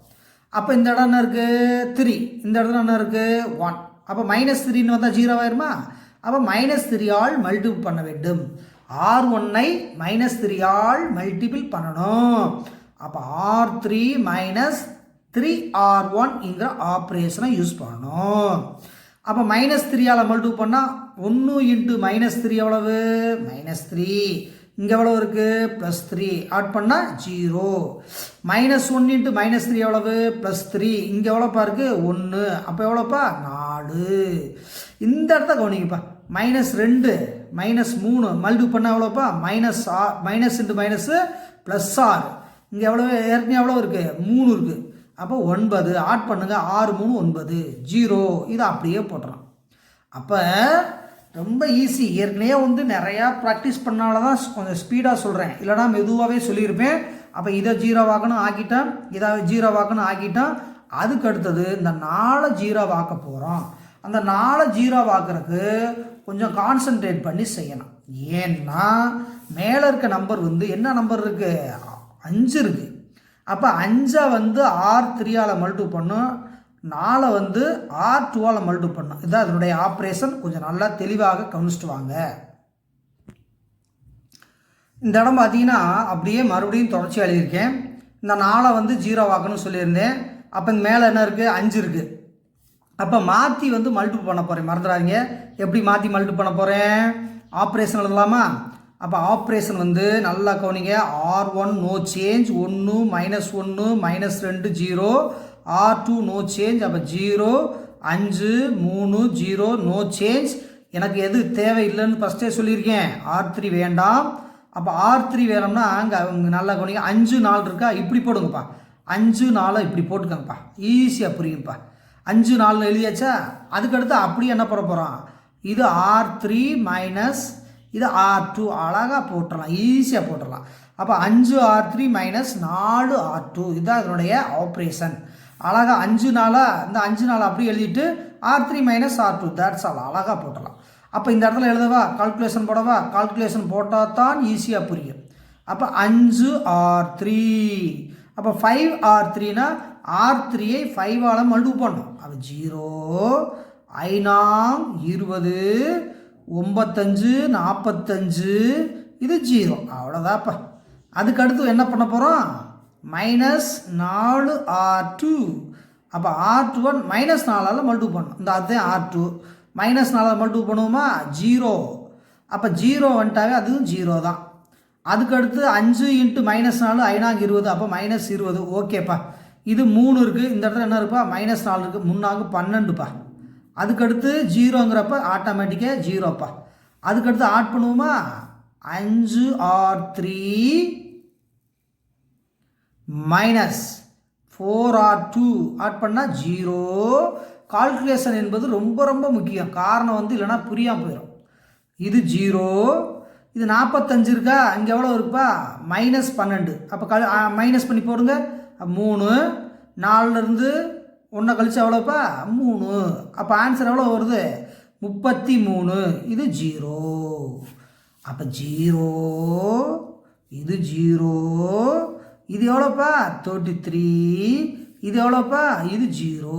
அப்போ இந்த இடம் என்ன இருக்குது, 3. இந்த இடத்துல என்ன இருக்குது, 1. அப்போ -3ன்னு வந்தால் 0 ஆயிருமா. அப்போ -3 ஆல் மல்டிபிள் பண்ண வேண்டும். R1ஐ -3 ஆல் மல்டிபிள் பண்ணணும். அப்போ R3 -3R1ங்கிற ஆப்ரேஷனை யூஸ் பண்ணணும். அப்போ -3 ஆல் மல்டிபிள் பண்ணால் 1 × -3 எவ்வளவு, -3. இங்கே எவ்வளோ இருக்குது, +3. ஆட் பண்ணால் 0. -1 × -3 எவ்வளவு, +3. இங்கே எவ்வளோப்பா இருக்குது, 1. அப்போ எவ்வளோப்பா, 4. இந்த இடத்த கவனிங்கப்பா. -2 -3 மல்டிபிள் பண்ணால் எவ்வளோப்பா, -+6. இங்கே எவ்வளோ, ஏற்கனவே எவ்வளோ இருக்குது, 3 இருக்குது. அப்போ 9. ஆட் பண்ணுங்கள், 6 3 9 0. இதை அப்படியே போட்டுறோம். அப்போ ரொம்ப ஈஸி. ஏற்கனவே நிறையா ப்ராக்டிஸ் பண்ணால தான் கொஞ்சம் ஸ்பீடாக சொல்கிறேன், இல்லைனா மெதுவாகவே சொல்லியிருப்பேன். அப்போ இதை 0 ஆக்கிட்டேன், இதை 0 ஆக்கிட்டேன். அதுக்கு அடுத்தது இந்த 4 0 போகிறோம். அந்த 4 0 கொஞ்சம் கான்சன்ட்ரேட் பண்ணி செய்யணும். ஏன்னா மேலே இருக்க நம்பர் என்ன நம்பர் இருக்குது, 5 இருக்குது. அப்போ 5 வந்து R3ஆல் மல்டிபிள் பண்ணும், 4 வந்து R2ஆல் மல்டிபிள் பண்ணும். இதுதான் அதனுடைய ஆப்ரேஷன். கொஞ்சம் நல்லா தெளிவாக கவனிச்சுட்டு வாங்க. இந்த இடம் பார்த்தீங்கன்னா அப்படியே மறுபடியும் தொடர்ச்சி எழுதியிருக்கேன். இந்த 4 வந்து 0 ஆக்கணும்னு சொல்லியிருந்தேன். அப்போ இங்கே மேலே என்ன இருக்குது, 5 இருக்குது. அப்போ மாற்றி வந்து மல்டிபிள் பண்ண போகிறேன், மறந்துடாதீங்க. எப்படி மாற்றி மல்டிபிள் பண்ண போகிறேன், ஆப்ரேஷன் எழுதலாமா? அப்போ ஆப்ரேஷன் வந்து நல்லா கவனிங்க. R1 no change, 1 -1 -2 0, R2 no change, அப்போ 0 5 3 0 நோ சேஞ்ச். எனக்கு எது தேவையில்லைன்னு ஃபஸ்ட்டே சொல்லியிருக்கேன், R3 வேண்டாம். அப்போ R3 வேணும்னா அங்கே நல்லா கவனிங்க. 5 4 இருக்கா, இப்படி போடுங்கப்பா. 5 4 இப்படி போட்டுக்கங்கப்பா, ஈஸியாக புரியுங்கப்பா. 5 4 எழுதியாச்சா? அதுக்கடுத்து அப்படியே என்ன பண்ண போகிறோம், இது R3 மைனஸ் இது R2 அழகாக போட்டுடலாம், ஈஸியாக போட்டுடலாம். அப்போ 5 R3 மைனஸ் 4 R2 இதுதான் இதனுடைய ஆப்ரேஷன். அழகாக 5 4 இந்த 5 4 அப்படி எழுதிட்டு R3 minus R2 that's all அழகாக போட்டலாம். அப்போ இந்த இடத்துல எழுதவா, கால்குலேஷன் போடவா? கால்குலேஷன் போட்டால் தான் ஈஸியாக புரியும். அப்போ 5 R3, அப்போ 5 R3னா R3ஐ 5ஆல் மல்டிபிள் பண்ணும். அப்போ 0 5 20 95 45 இது 0, அவ்வளோதாப்பா. அதுக்கடுத்து என்ன பண்ண போகிறோம், -4 R2. அப்போ R2 -4ஆல் மல்டிபிள் பண்ணும். இந்த அதுதான் R2 -4ஆல் மல்டிபிள் பண்ணுவோமா, 0. அப்போ 0 வந்துட்டாவே அதுவும் 0 தான். அதுக்கடுத்து 5 × -4 5 20, அப்போ -20. ஓகேப்பா. இது 3 இருக்குது, இந்த இடத்துல என்ன இருக்குப்பா, -4 இருக்குது, 3 12பா. அதுக்கடுத்து 0ங்கிறப்ப ஆட்டோமேட்டிக்காக 0பா. அதுக்கடுத்து ஆட் பண்ணுவோமா, 5 R3 மைனஸ் 4 R2 ஆட் பண்ணால் 0. கால்குலேஷன் என்பது ரொம்ப ரொம்ப முக்கியம். காரணம் வந்து இல்லைனா புரியாமல் போயிடும். இது 0, இது 45 இருக்கா, இங்கே எவ்வளோ இருக்குப்பா, -12. அப்போ மைனஸ் பண்ணி போடுங்க. 3 4லேருந்து 1 கழிச்சு எவ்வளோப்பா, 3. அப்போ ஆன்சர் எவ்வளோ வருது, 33. இது 0. அப்போ 0 இது 0, இது எவ்வளோப்பா, 33. இது எவ்வளோப்பா, இது 0.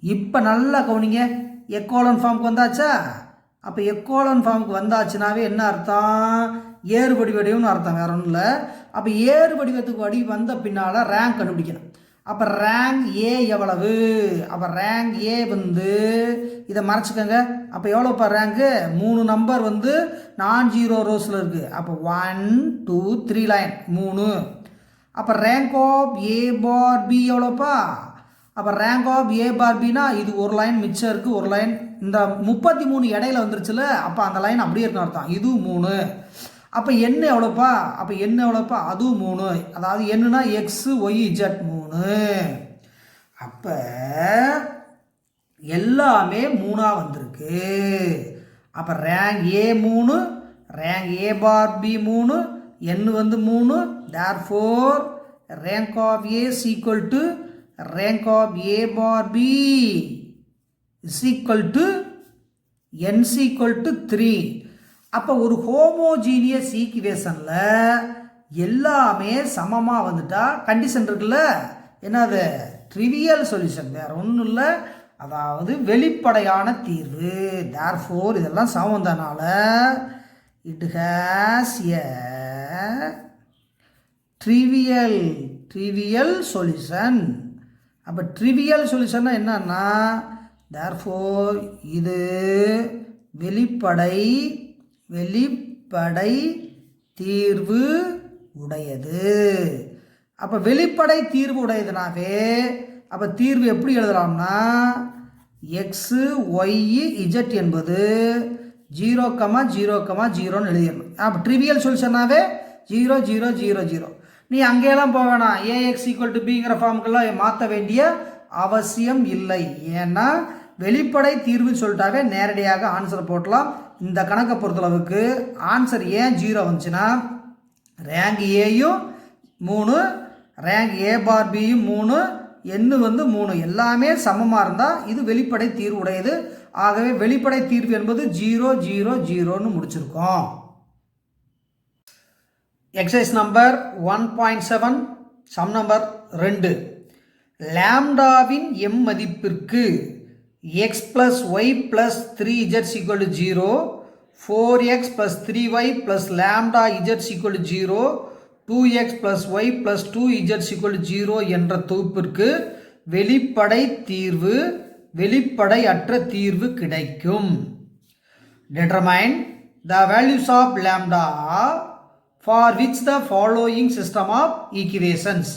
இப்போ நல்லா கவனிங்க, எக்கோலன் ஃபார்முக்கு வந்தாச்சா? அப்போ எக்கோலன் ஃபார்முக்கு வந்தாச்சுனாவே என்ன அர்த்தம், ஏறுபடி வடிவம்னு அர்த்தம், வேற ஒன்றும் இல்லை. அப்போ ஏறு வடிவத்துக்கு வடி வந்த பின்னால் ரேங்க் கண்டுபிடிக்கணும். அப்போ ரேங்க் ஏ எவ்வளவு, அப்போ ரேங்க் ஏ வந்து இதை மறைச்சிக்கோங்க. அப்போ எவ்வளோப்பா ரேங்க்கு, 3 நம்பர் வந்து நான் 0 ரோஸில் இருக்குது. அப்போ 1 2 3 லைன் 3. அப்போ rank of A bar B எவ்வளோப்பா, அப்போ ரேங்க் ஆஃப் ஏ பார் பினா இது ஒரு லைன் மிச்சம் இருக்குது, ஒரு லைன் இந்த 33 இடையில வந்துருச்சுல, அப்போ அந்த லைன் அப்படியே இருக்குன்னு அர்த்தம். இது 3. அப்போ என்ன எவ்வளோப்பா, அப்போ என்ன எவ்வளோப்பா, அதுவும் 3. அதாவது என்னன்னா எக்ஸ் ஒய் இஜட் 3. அப்போ எல்லாமே 3ஆக வந்திருக்கு. அப்போ rank A 3, rank A bar B 3, n வந்து 3. Therefore rank of A is equal to rank of A bar B is equal to n is equal to 3. அப்போ ஒரு ஹோமோஜீனியஸ் ஈக்குவேஷனில் எல்லாமே சமமாக வந்துட்டா கண்டிஷன் இருக்குல்ல, என்னது, ட்ரிவியல் சொல்யூஷன், வேறு ஒன்றும் இல்லை, அதாவது வெளிப்படையான தீர்வு. தேர்ஃபோர் இதெல்லாம் சமம் வந்தனால it has a trivial solution. அப்போ ட்ரிவியல் சொல்யூஷன்னா என்னன்னா, தேர்ஃபோர் இது வெளிப்படை தீர்வு உடையது. அப்போ வெளிப்படை தீர்வு உடையதுனாவே அப்போ தீர்வு எப்படி எழுதலாம்னா, எக்ஸு ஒய் இஜட் என்பது 0,0,0ன்னு எழுதிடணும். அப்போ ட்ரிவியல் சொல்யூஷன்னாவே 0 0 0 0. நீ அங்கேயெல்லாம் போக வேணாம், ஏஎக்ஸ் ஈக்குவல் டு பிங்கிற ஃபார்முக்கெல்லாம் மாற்ற வேண்டிய அவசியம் இல்லை. ஏன்னா வெளிப்படை தீர்வுன்னு சொல்லிட்டாவே நேரடியாக ஆன்சர் போட்டலாம். இந்த கணக்கை பொறுத்தளவுக்கு ஆன்சர் ஏன் 0 வந்துச்சுன்னா, ரேங்க் ஏயும் 3, ரேங்க் ஏ பார் பியும் 3, எண்ணு வந்து 3, எல்லாமே சமமாக இருந்தால் இது வெளிப்படை தீர்வு உடையது. ஆகவே வெளிப்படை தீர்வு என்பது 0 0 0ன்னு முடிச்சிருக்கோம். Exercise number 1.7 sum number 2. லாம்டாவின் எம் மதிப்பிற்கு x plus y plus 3z equal to 0, 4x plus 3y plus lambda z equal to 0, 2x plus y plus 2z equal to 0 என்ற தொகுப்பிற்கு வெளிப்படை தீர்வு வெளிப்படை அற்ற தீர்வு கிடைக்கும். Determine the values of lambda for which the following system of equations.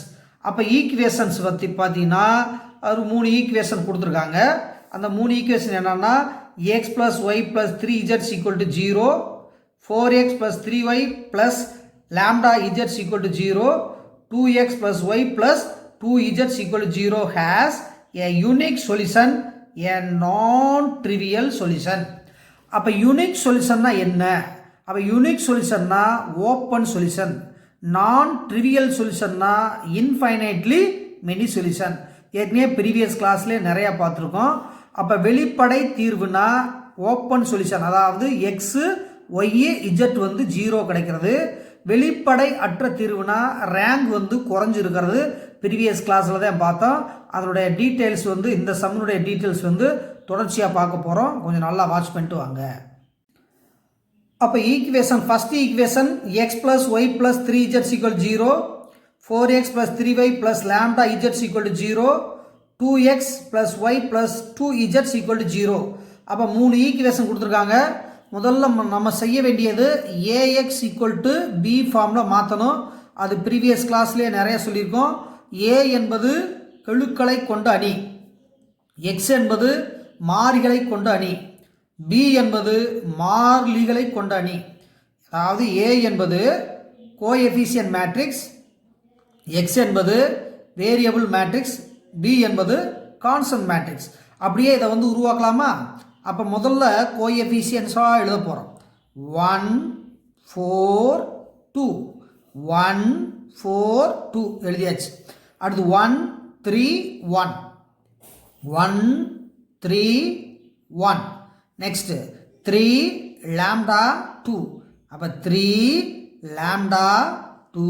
அப்போ ஈக்குவேஷன்ஸ் பற்றி பார்த்தீங்கன்னா ஒரு 3 ஈக்குவேஷன் கொடுத்துருக்காங்க. அந்த 3 ஈக்குவேஷன் என்னன்னா x plus y plus 3z equal to 0, 4x plus 3y plus lambda z equal to 0, 2x plus y plus 2z equal to 0 has a unique solution, a non-trivial solution. அப்போ யூனிக் சொல்யூஷன்னா என்ன? அப்போ யூனிக் சொல்யூஷன்னா ஓப்பன் சொல்யூஷன், நான் ட்ரிவியல் சொல்யூஷன்னா இன்ஃபைனைட்லி மெனி சொல்யூஷன். ஏற்கனவே ப்ரீவியஸ் கிளாஸ்லேயே நிறையா பார்த்துருக்கோம். அப்போ வெளிப்படை தீர்வுனா ஓப்பன் சொல்யூஷன், அதாவது எக்ஸு ஒய்யு இஜெட் வந்து 0 கிடைக்கிறது. வெளிப்படை அற்ற தீர்வுனா ரேங்க் வந்து குறைஞ்சிருக்கிறது. ப்ரீவியஸ் கிளாஸில் தான் பார்த்தோம். அதனுடைய டீட்டெயில்ஸ் வந்து இந்த சம்முடைய டீட்டெயில்ஸ் வந்து தொடர்ச்சியாக பார்க்க போகிறோம். கொஞ்சம் நல்லா வாட்ச் பண்ணிட்டு வாங்க. அப்போ equation first equation x plus y plus 3z equal 0, 4x plus 3y plus lambda z equal to 0, 2x plus y plus 2z equal to 0. அப்போ 3 ஈக்குவேஷன் கொடுத்துருக்காங்க. முதல்ல நம்ம செய்ய வேண்டியது ஏஎக்ஸ் ஈக்குவல் டு பி ஃபார்மில் மாற்றணும். அது ப்ரீவியஸ் கிளாஸ்லேயே நிறைய சொல்லியிருக்கோம். ஏ என்பது கெழுக்களை கொண்ட அணி, எக்ஸ் என்பது மாறிகளை கொண்ட அணி, பி என்பது மாறிலிகளை கொண்ட அணி. அதாவது ஏ என்பது கோஎஃபிஷியன்ட் மேட்ரிக்ஸ், எக்ஸ் என்பது வேரியபிள் மேட்ரிக்ஸ், பி என்பது கான்ஸ்டன்ட் மேட்ரிக்ஸ். அப்படியே இதை வந்து உருவாக்கலாமா? அப்போ முதல்ல கோஎஃபிஷியன்ஸாக எழுத போகிறோம். 1 4 2, 1 4 2 எழுதியாச்சு. அடுத்து 1 3 1, 1 3 1. Next 3 lambda 2. அப்போ 3 லாம்டா 2.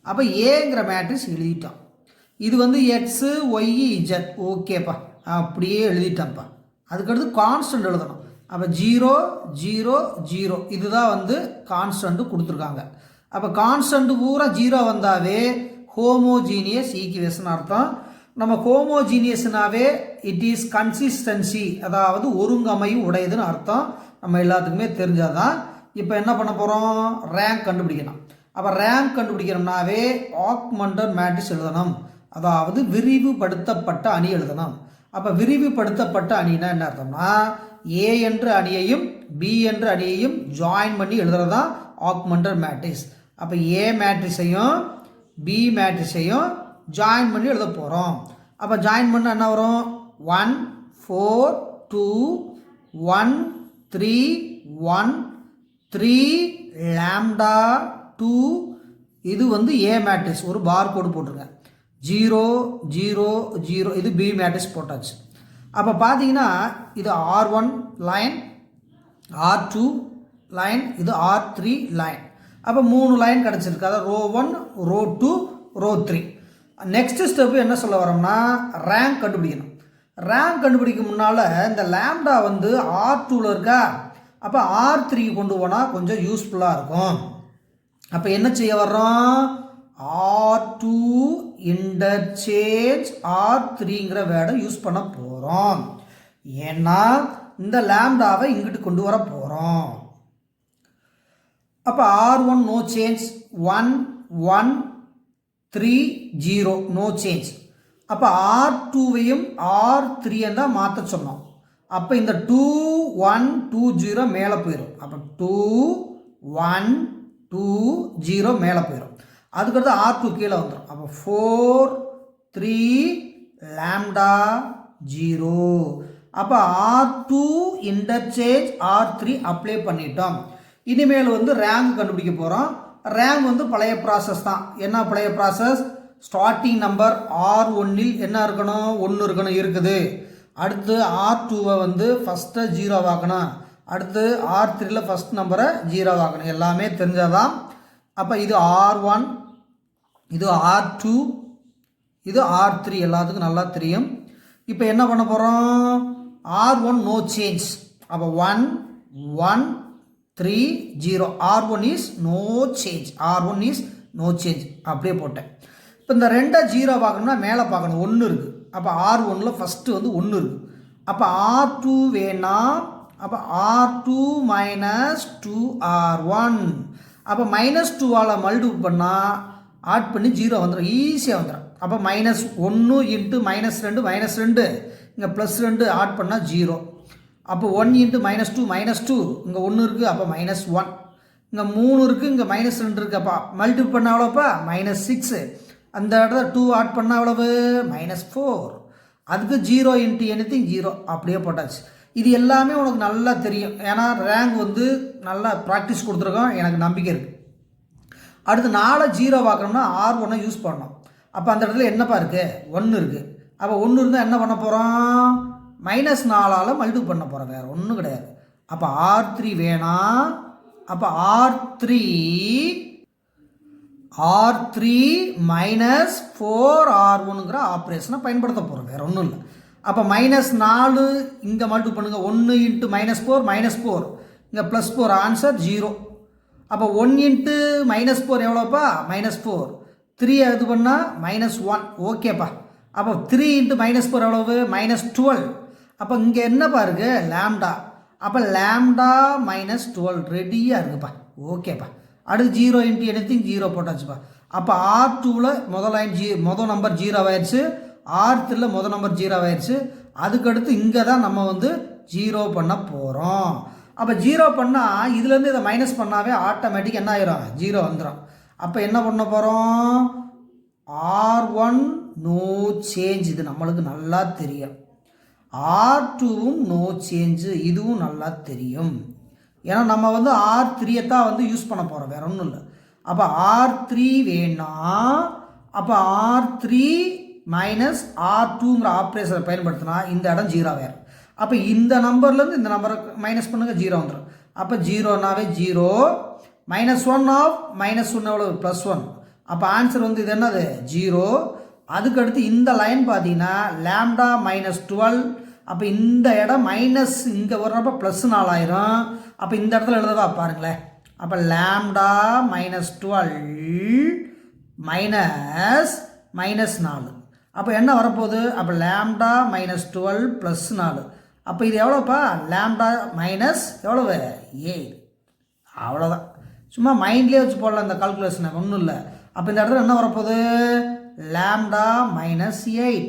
அப்போ ஏங்கிற மேட்ரிக்ஸ் எழுதிட்டோம். இது வந்து எக்ஸு ஒய் இஜெட் ஓகேப்பா, அப்படியே எழுதிட்டோம்ப்பா. அதுக்கடுத்து கான்ஸ்டன்ட் எழுதணும். அப்போ 0 0 0 இதுதான் வந்து கான்ஸ்டன்ட்டு கொடுத்துருக்காங்க. அப்போ கான்ஸ்டன்ட் பூரா 0 வந்தாவே ஹோமோஜீனியஸ் ஈக்குவேஷன் அர்த்தம். நம்ம ஹோமோஜீனியஸ்னாவே இட் இஸ் கன்சிஸ்டன்சி, அதாவது ஒருங்கமை உடையதுன்னு அர்த்தம். நம்ம எல்லாத்துக்குமே தெரிஞ்சாதான். இப்போ என்ன பண்ண போகிறோம்? ரேங்க் கண்டுபிடிக்கணும். அப்போ ரேங்க் கண்டுபிடிக்கணும்னாவே ஆக்மெண்டட் மேட்ரிக்ஸ் எழுதணும், அதாவது விரிவுபடுத்தப்பட்ட அணி எழுதணும். அப்போ விரிவுபடுத்தப்பட்ட அணினா என்ன அர்த்தம்னா ஏ என்ற அணியையும் பி என்ற அணியையும் ஜாயின் பண்ணி எழுதுறது தான் ஆக்மெண்டட் மேட்ரிக்ஸ். அப்போ ஏ மேட்ரிக்ஸையும் பி மேட்ரிக்ஸையும் ஜாயின் பண்ணி எழுத போகிறோம். அப்போ ஜாயின் பண்ண என்ன வரும்? 1 4 2 1 3 1 3 லாம்டா 2. இது வந்து ஏ மேட்ரிக்ஸ், ஒரு பார் கோடு போட்டிருங்க. 0 0 0 இது பி மேட்ரிக்ஸ் போட்டாச்சு. அப்போ பார்த்தீங்கன்னா இது R1 லைன், R2 லைன், இது R3 லைன். அப்போ 3 லைன் கிடச்சிருக்கு. அதாவது row 1 row 2 row 3. Next step என்ன சொல்ல வரோம்னா ரேங்க் கண்டுபிடிக்கணும். ரேங்க் கண்டுபிடிக்க முன்னால் இந்த லேம்டா வந்து R2ல் இருக்கா, அப்போ R3 கொண்டு போனால் கொஞ்சம் யூஸ்ஃபுல்லாக இருக்கும். அப்போ என்ன செய்ய வர்றோம்? R2 இன்டர்சேஞ்ச் R3ங்கிற வேர்டை யூஸ் பண்ண போகிறோம். ஏன்னா இந்த லேம்டாவை இங்கிட்டு கொண்டு வர போகிறோம். அப்போ R1 no change, 1 1 3 0 no change. அப்போ R2வையும் R3 தான் மாற்ற சொன்னோம். அப்போ இந்த 2 1 2 0 மேலே போயிடும். அப்போ 2 1 2 0 மேலே போயிடும். அதுக்கடுத்து R2 கீழே வந்துடும். அப்போ 4 3 லாம்டா 0. அப்போ R2 இன்டர்சேஞ்ச் R3 அப்ளை பண்ணிட்டோம். இனிமேல் வந்து ரேங்க் கண்டுபிடிக்க போகிறோம். ரேங்க் வந்து பழைய ப்ராசஸ் தான். என்ன பழைய ப்ராசஸ்? ஸ்டார்டிங் நம்பர் R1ல் என்ன இருக்கணும்? 1 இருக்கணும், இருக்குது. அடுத்து R2வை வந்து ஃபஸ்ட்டு 0 ஆக்கணும். அடுத்து R3ல் ஃபஸ்ட் நம்பரை 0 ஆக்கணும். எல்லாமே தெரிஞ்சாதான். அப்போ இது R1 இது R2, இது R3 எல்லாத்துக்கும் நல்லா தெரியும். இப்போ என்ன பண்ண போகிறோம்? R1 no change. அப்போ 1 1 3 0. R1 is no change. R1 is no change அப்படியே போட்டேன். இப்போ இந்த 2 0 பார்க்கணும்னா மேலே பார்க்கணும், 1 இருக்குது. அப்போ R1ல் ஃபஸ்ட்டு வந்து 1 இருக்குது. அப்போ R2 வேணாம். அப்போ R2 மைனஸ் 2R1. அப்போ மைனஸ் 2ஆல் மல்டிபிள் பண்ணால் ஆட் பண்ணி 0 வந்துடும், ஈஸியாக வந்துடும். அப்போ -1 × -2 இங்கே +2 ஆட் பண்ணால் 0. அப்போ 1 × -2 இங்கே 1 இருக்குது. அப்போ -1 இங்கே 3 இருக்குது, இங்கே -2 இருக்குது. அப்போ மல்டிபிள் பண்ண எவ்வளோப்பா? -6. அந்த இடத்துல 2 ஆட் பண்ணால் எவ்வளவு? -4. அதுக்கு 0 × anything 0 அப்படியே போட்டாச்சு. இது எல்லாமே உனக்கு நல்லா தெரியும், ஏன்னா ரேங்க் வந்து நல்லா ப்ராக்டிஸ் கொடுத்துருக்கோம், எனக்கு நம்பிக்கை இருக்குது. அடுத்து 4 0 பார்க்கணும்னா R1 யூஸ் பண்ணணும். அப்போ அந்த இடத்துல என்னப்பா இருக்குது? 1 இருக்குது. அப்போ 1 இருந்தால் என்ன பண்ண போகிறோம்? -4ஆல் மல்டிபிள் பண்ண போகிறோம், வேறு ஒன்றும் கிடையாது. அப்போ R3 வேணாம். அப்போ R3 -4R1ங்கிற ஆப்ரேஷனை பயன்படுத்த போகிறோம், வேறு ஒன்றும் இல்லை. அப்போ -4 இங்கே மல்டிபிள் பண்ணுங்கள். 1 × -4 இங்கே +4, ஆன்சர் 0. அப்போ 1 × -4 எவ்வளோப்பா? -4. 3 இது பண்ணால் -1. ஓகேப்பா. அப்போ 3 × -4 எவ்வளவு? -12. அப்போ இங்கே என்னப்பா இருக்குது? லாம்டா. அப்போ லாம்டா -12 ரெடியாக இருக்குப்பா. ஓகேப்பா. அடுத்து 0 × anything 0 போட்டாச்சுப்பா. அப்போ R2ல் மொதல் நம்பர் 0 ஆயிடுச்சு. R3ல் மொதல் நம்பர் 0 ஆயிடுச்சு. அதுக்கடுத்து இங்கே தான் நம்ம வந்து 0 பண்ண போகிறோம். அப்போ 0 பண்ணால் இதுலேருந்து இதை மைனஸ் பண்ணாவே ஆட்டோமேட்டிக் என்ன ஆயிரும்? 0 வந்துடும். அப்போ என்ன பண்ண போகிறோம்? R1 நோ சேஞ்ச், இது நம்மளுக்கு நல்லா தெரியும். R2வும் நோ சேஞ்சு, இதுவும் நல்லா தெரியும். ஏன்னா நம்ம வந்து R3 தான் வந்து யூஸ் பண்ண போகிறோம், வேற ஒன்றும் இல்லை. அப்போ R3 வேணாம். அப்போ R3 -R2ங்கிற ஆப்ரேஷனை பயன்படுத்தினா இந்த இடம் 0 வேறு. அப்போ இந்த நம்பர்லேருந்து இந்த நம்பரை மைனஸ் பண்ணுங்க, 0 வந்துடும். அப்போ 0னாவே 0. -1 ஆஃப் -1 எவ்வளோ? +1. அப்போ ஆன்சர் வந்து இது என்னது? 0. அதுக்கடுத்து இந்த லைன் பார்த்தீங்கன்னா லாம்டா -12. அப்போ இந்த இடம் மைனஸ் இங்கே வர்றப்ப +4 ஆயிரும். அப்போ இந்த இடத்துல எழுதவா பாருங்களேன். அப்போ லாம்டா -12 -4. அப்போ என்ன வரப்போகுது? அப்போ லாம்டா -12 +4. அப்போ இது எவ்வளோப்பா? லாம்டா மைனஸ் எவ்வளவு? 8. அவ்வளோதான். சும்மா மைண்ட்லேயே வச்சு போடலாம் இந்த கால்குலேஷனை, ஒன்றும் இல்லை. அப்போ இந்த இடத்துல என்ன வரப்போகுது? லாம்டா -8.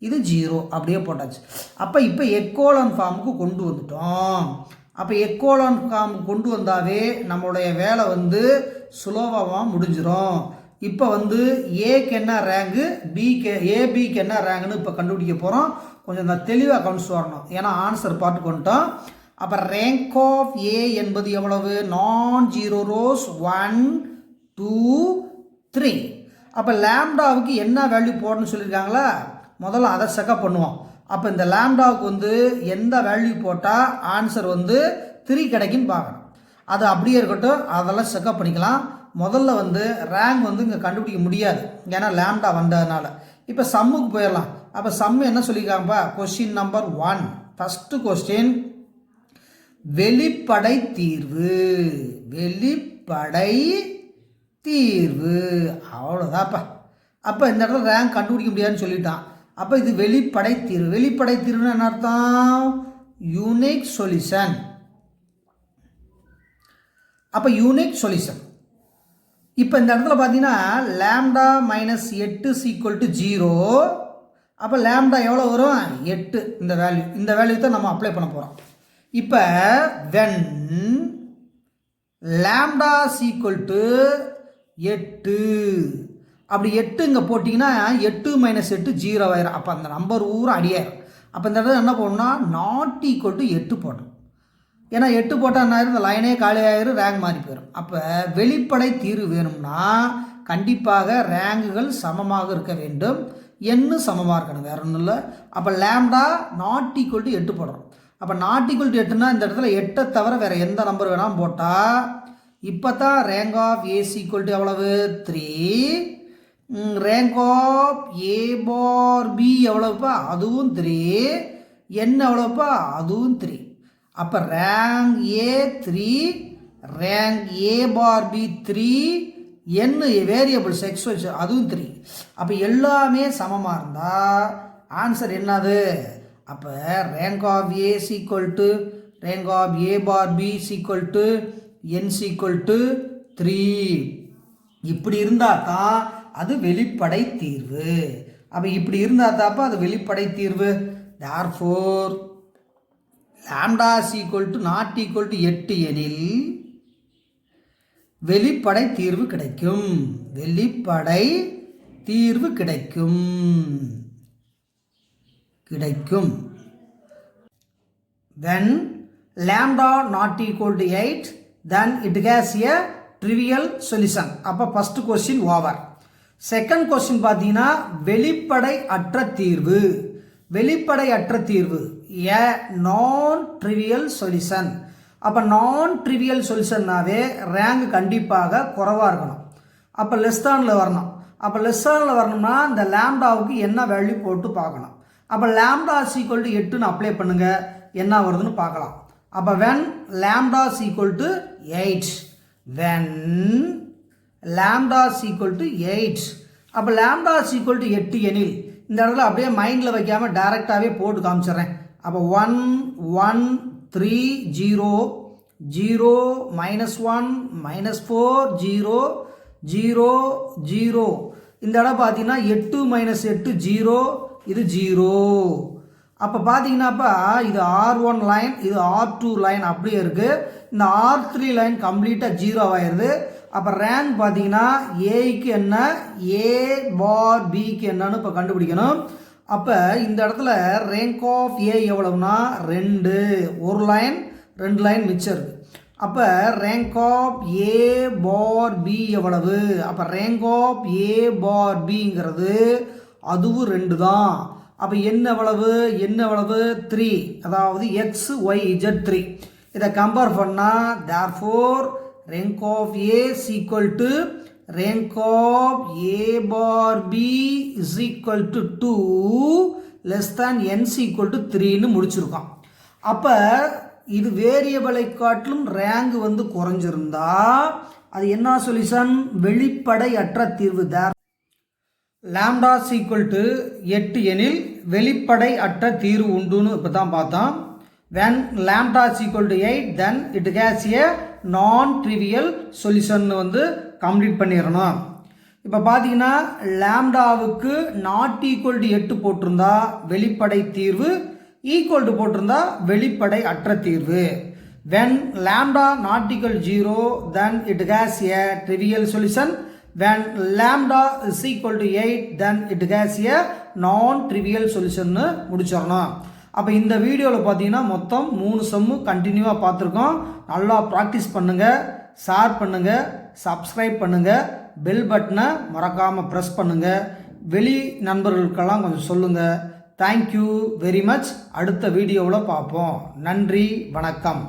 இது 0 அப்படியே போட்டாச்சு. அப்போ இப்போ எக்கோலன் ஃபார்முக்கு கொண்டு வந்துட்டோம். அப்போ எக்கோலன் ஃபார்முக்கு கொண்டு வந்தாவே நம்மளுடைய வேலை வந்து சுலபமாக முடிஞ்சிடும். இப்போ வந்து ஏக்கு என்ன ரேங்கு, ஏபிக்கு என்ன ரேங்குன்னு இப்போ கண்டுபிடிக்க போகிறோம். கொஞ்சம் நான் தெளிவாக கவனிச்சு வரணும், ஏன்னா ஆன்சர் பார்த்து கொண்டுட்டோம். அப்போ ரேங்க் ஆஃப் ஏ என்பது எவ்வளவு? நான்-0 ரோஸ் 1 2 3. அப்போ லாம்டாவுக்கு என்ன வேல்யூ போடணும்னு சொல்லியிருக்காங்களா? முதல்ல அதை செக்கப் பண்ணுவோம். அப்போ இந்த லாம்டாவுக்கு வந்து எந்த வேல்யூ போட்டால் ஆன்சர் வந்து 3 கிடைக்குன்னு பார்க்கணும். அது அப்படியே இருக்கட்டும், அதெல்லாம் செக்கப் பண்ணிக்கலாம். முதல்ல வந்து ரேங்க் வந்து இங்கே கண்டுபிடிக்க முடியாது, ஏன்னா லாம்டா வந்ததுனால. இப்போ சம்முக்கு போயிடலாம். அப்போ சம்மு என்ன சொல்லியிருக்காங்கப்பா? கொஸ்டின் நம்பர் 1, ஃபஸ்ட்டு கொஸ்டின், வெளிப்படை தீர்வு. வெளிப்படை தீர்வு, அவ்வளோதான்ப்பா. அப்போ இந்த இடத்துல ரேங்க் கண்டுபிடிக்க முடியாதுன்னு சொல்லிட்டான். அப்போ இது வெளிப்படை தீர்வு. வெளிப்படை தீர்வுன்னு என்ன அர்த்தம்? Unique solution. அப்போ யூனிக் சொல்யூஷன். இப்போ இந்த இடத்துல பார்த்தீங்கன்னா லாம்டா -8 = 0. அப்போ லாம்டா எவ்வளோ வரும்? 8. இந்த வேல்யூ தான் நம்ம அப்ளை பண்ண போகிறோம். இப்போ when லாம்டா = 8, அப்படி 8 இங்கே போட்டிங்கன்னா 8 - 8 0 ஆயிரும். அப்போ அந்த நம்பர் ஊரம் அடியாயிரும். அப்போ இந்த இடத்துல என்ன போடணும்னா not = 8 போடணும். ஏன்னா 8 போட்டால் என்ன ஆயிரும்? இந்த லைனே காலி ஆயிரும், ரேங்க் மாறி போயிடும். அப்போ வெளிப்படை தீர்வு வேணும்னா கண்டிப்பாக ரேங்குகள் சமமாக இருக்க வேண்டும், எண்ணு சமமாக இருக்கணும், வேற ஒன்றும் இல்லை. அப்போ லாம்டா not = 8 போடுறோம். அப்போ not = 8னா இந்த இடத்துல 8 தவிர வேறு எந்த நம்பர் வேணாலும் போட்டால் இப்போ தான் ரேங்க் ஆஃப் ஏ = எவ்வளவு? 3. Rank of A bar B எவ்வளோப்பா? அதுவும் 3. என் எவ்வளோப்பா? அதுவும் 3. அப்போ rank A 3, rank A bar B 3, n variables x வச்சு அதுவும் 3. அப்போ எல்லாமே சமமாக இருந்தால் ஆன்சர் என்னது? அப்போ rank of A equal to rank of A bar B equal to n equal to 3. இப்படி இருந்தால் தான் அது வெளிப்படை தீர்வு. அப்போ இப்படி இருந்தால் தாப்பா அது வெளிப்படை தீர்வு. therefore lambda is equal to not equal to 8 எனில் வெளிப்படை தீர்வு கிடைக்கும். வெளிப்படை தீர்வு கிடைக்கும். when lambda not equal to 8 then it has a trivial solution. அப்போ first question over. Second question பார்த்தீங்கன்னா வெளிப்படை அற்ற தீர்வு. வெளிப்படை அற்ற தீர்வு ஏ நான் ட்ரிவியல் சொல்யூஷன். அப்போ நான் ட்ரிவியல் சொல்யூஷன்னாவே ரேங்க் கண்டிப்பாக குறைவாக இருக்கணும். அப்போ லெஸ்தானில் வரணும். அப்போ லெஸ்தானில் வரணும்னா இந்த லேம்டாவுக்கு என்ன வேல்யூ போட்டு பார்க்கணும். அப்போ லேம்டா சீக்வல் டு 8ன்னு அப்ளை பண்ணுங்க, என்ன வருதுன்னு பார்க்கலாம். அப்போ when lambda equal to 8, when lambda equal to 8. அப்போ லேம்டா சீக்வல் டு 8 எனில் இந்த இடத்துல அப்படியே மைண்டில் வைக்காமல் டைரெக்டாகவே போட்டு காமிச்சிட்றேன். அப்போ 1 1 3 0 0 -1 -4 0 0 0. இந்த இடம் பார்த்தீங்கன்னா 8 - 8 0, இது 0. அப்போ பார்த்தீங்கன்னாப்பா இது R1 லைன், இது R2 லைன் அப்படியே இருக்குது. இந்த R3 லைன் கம்ப்ளீட்டாக 0 ஆயிடுது. அப்போ ரேங்க் பார்த்தீங்கன்னா ஏக்கு என்ன, ஏ பார் பிக்கு என்னன்னு இப்போ கண்டுபிடிக்கணும். அப்போ இந்த இடத்துல ரேங்க் ஆஃப் ஏ எவ்வளவுனா 2, ஒரு லைன் 2 லைன் மிச்சம் இருக்குது. அப்போ rank of A bar B எவ்வளவு? அப்போ ரேங்க் ஆஃப் ஏ பார் பிங்கிறது அதுவும் 2 தான். அப்போ என்ன எவ்வளவு? 3, அதாவது எக்ஸ் ஒய் இஜட் 3. இதை கம்பேர் பண்ணால் therefore rank of A is equal to rank of A bar B is equal to 2 less than n is equal to 3ன்னு முடிச்சிருக்கோம். அப்போ இது வேரியபிளை காட்டிலும் ரேங்க் வந்து குறைஞ்சிருந்தா அது என்ன சொல்யூஷன்? வெளிப்படை அற்ற தீர்வு. லாம்டா சீக்வல் டு 8 எனில் வெளிப்படை அற்ற தீர்வு உண்டுன்னு இப்போ தான் பார்த்தோம். when lambda is equal to 8 then it has a non-trivial solution வந்து கம்ப்ளீட் பண்ணிடணும். இப்போ பார்த்தீங்கன்னா லாம்டாவுக்கு நாட் ஈக்குவல் டு 8 போட்டிருந்தா வெளிப்படை தீர்வு, ஈக்குவல் டு போட்டிருந்தா வெளிப்படை அற்ற தீர்வு. when lambda not equal to 0 then it has a trivial solution. when lambda is equal to 8 then it has a non-trivial solution முடிச்சிடணும். அப்போ இந்த வீடியோவில் பார்த்தீங்கன்னா மொத்தம் 3 சம்மு கண்டினியூவாக பார்த்துருக்கோம். நல்லா ப்ராக்டிஸ் பண்ணுங்கள், ஷேர் பண்ணுங்கள், சப்ஸ்கிரைப் பண்ணுங்கள், பெல் பட்டனை மறக்காமல் ப்ரெஸ் பண்ணுங்கள். வெளி நண்பர்களுக்கெல்லாம் கொஞ்சம் சொல்லுங்கள். Thank you very much. அடுத்த வீடியோவில் பார்ப்போம். நன்றி, வணக்கம்.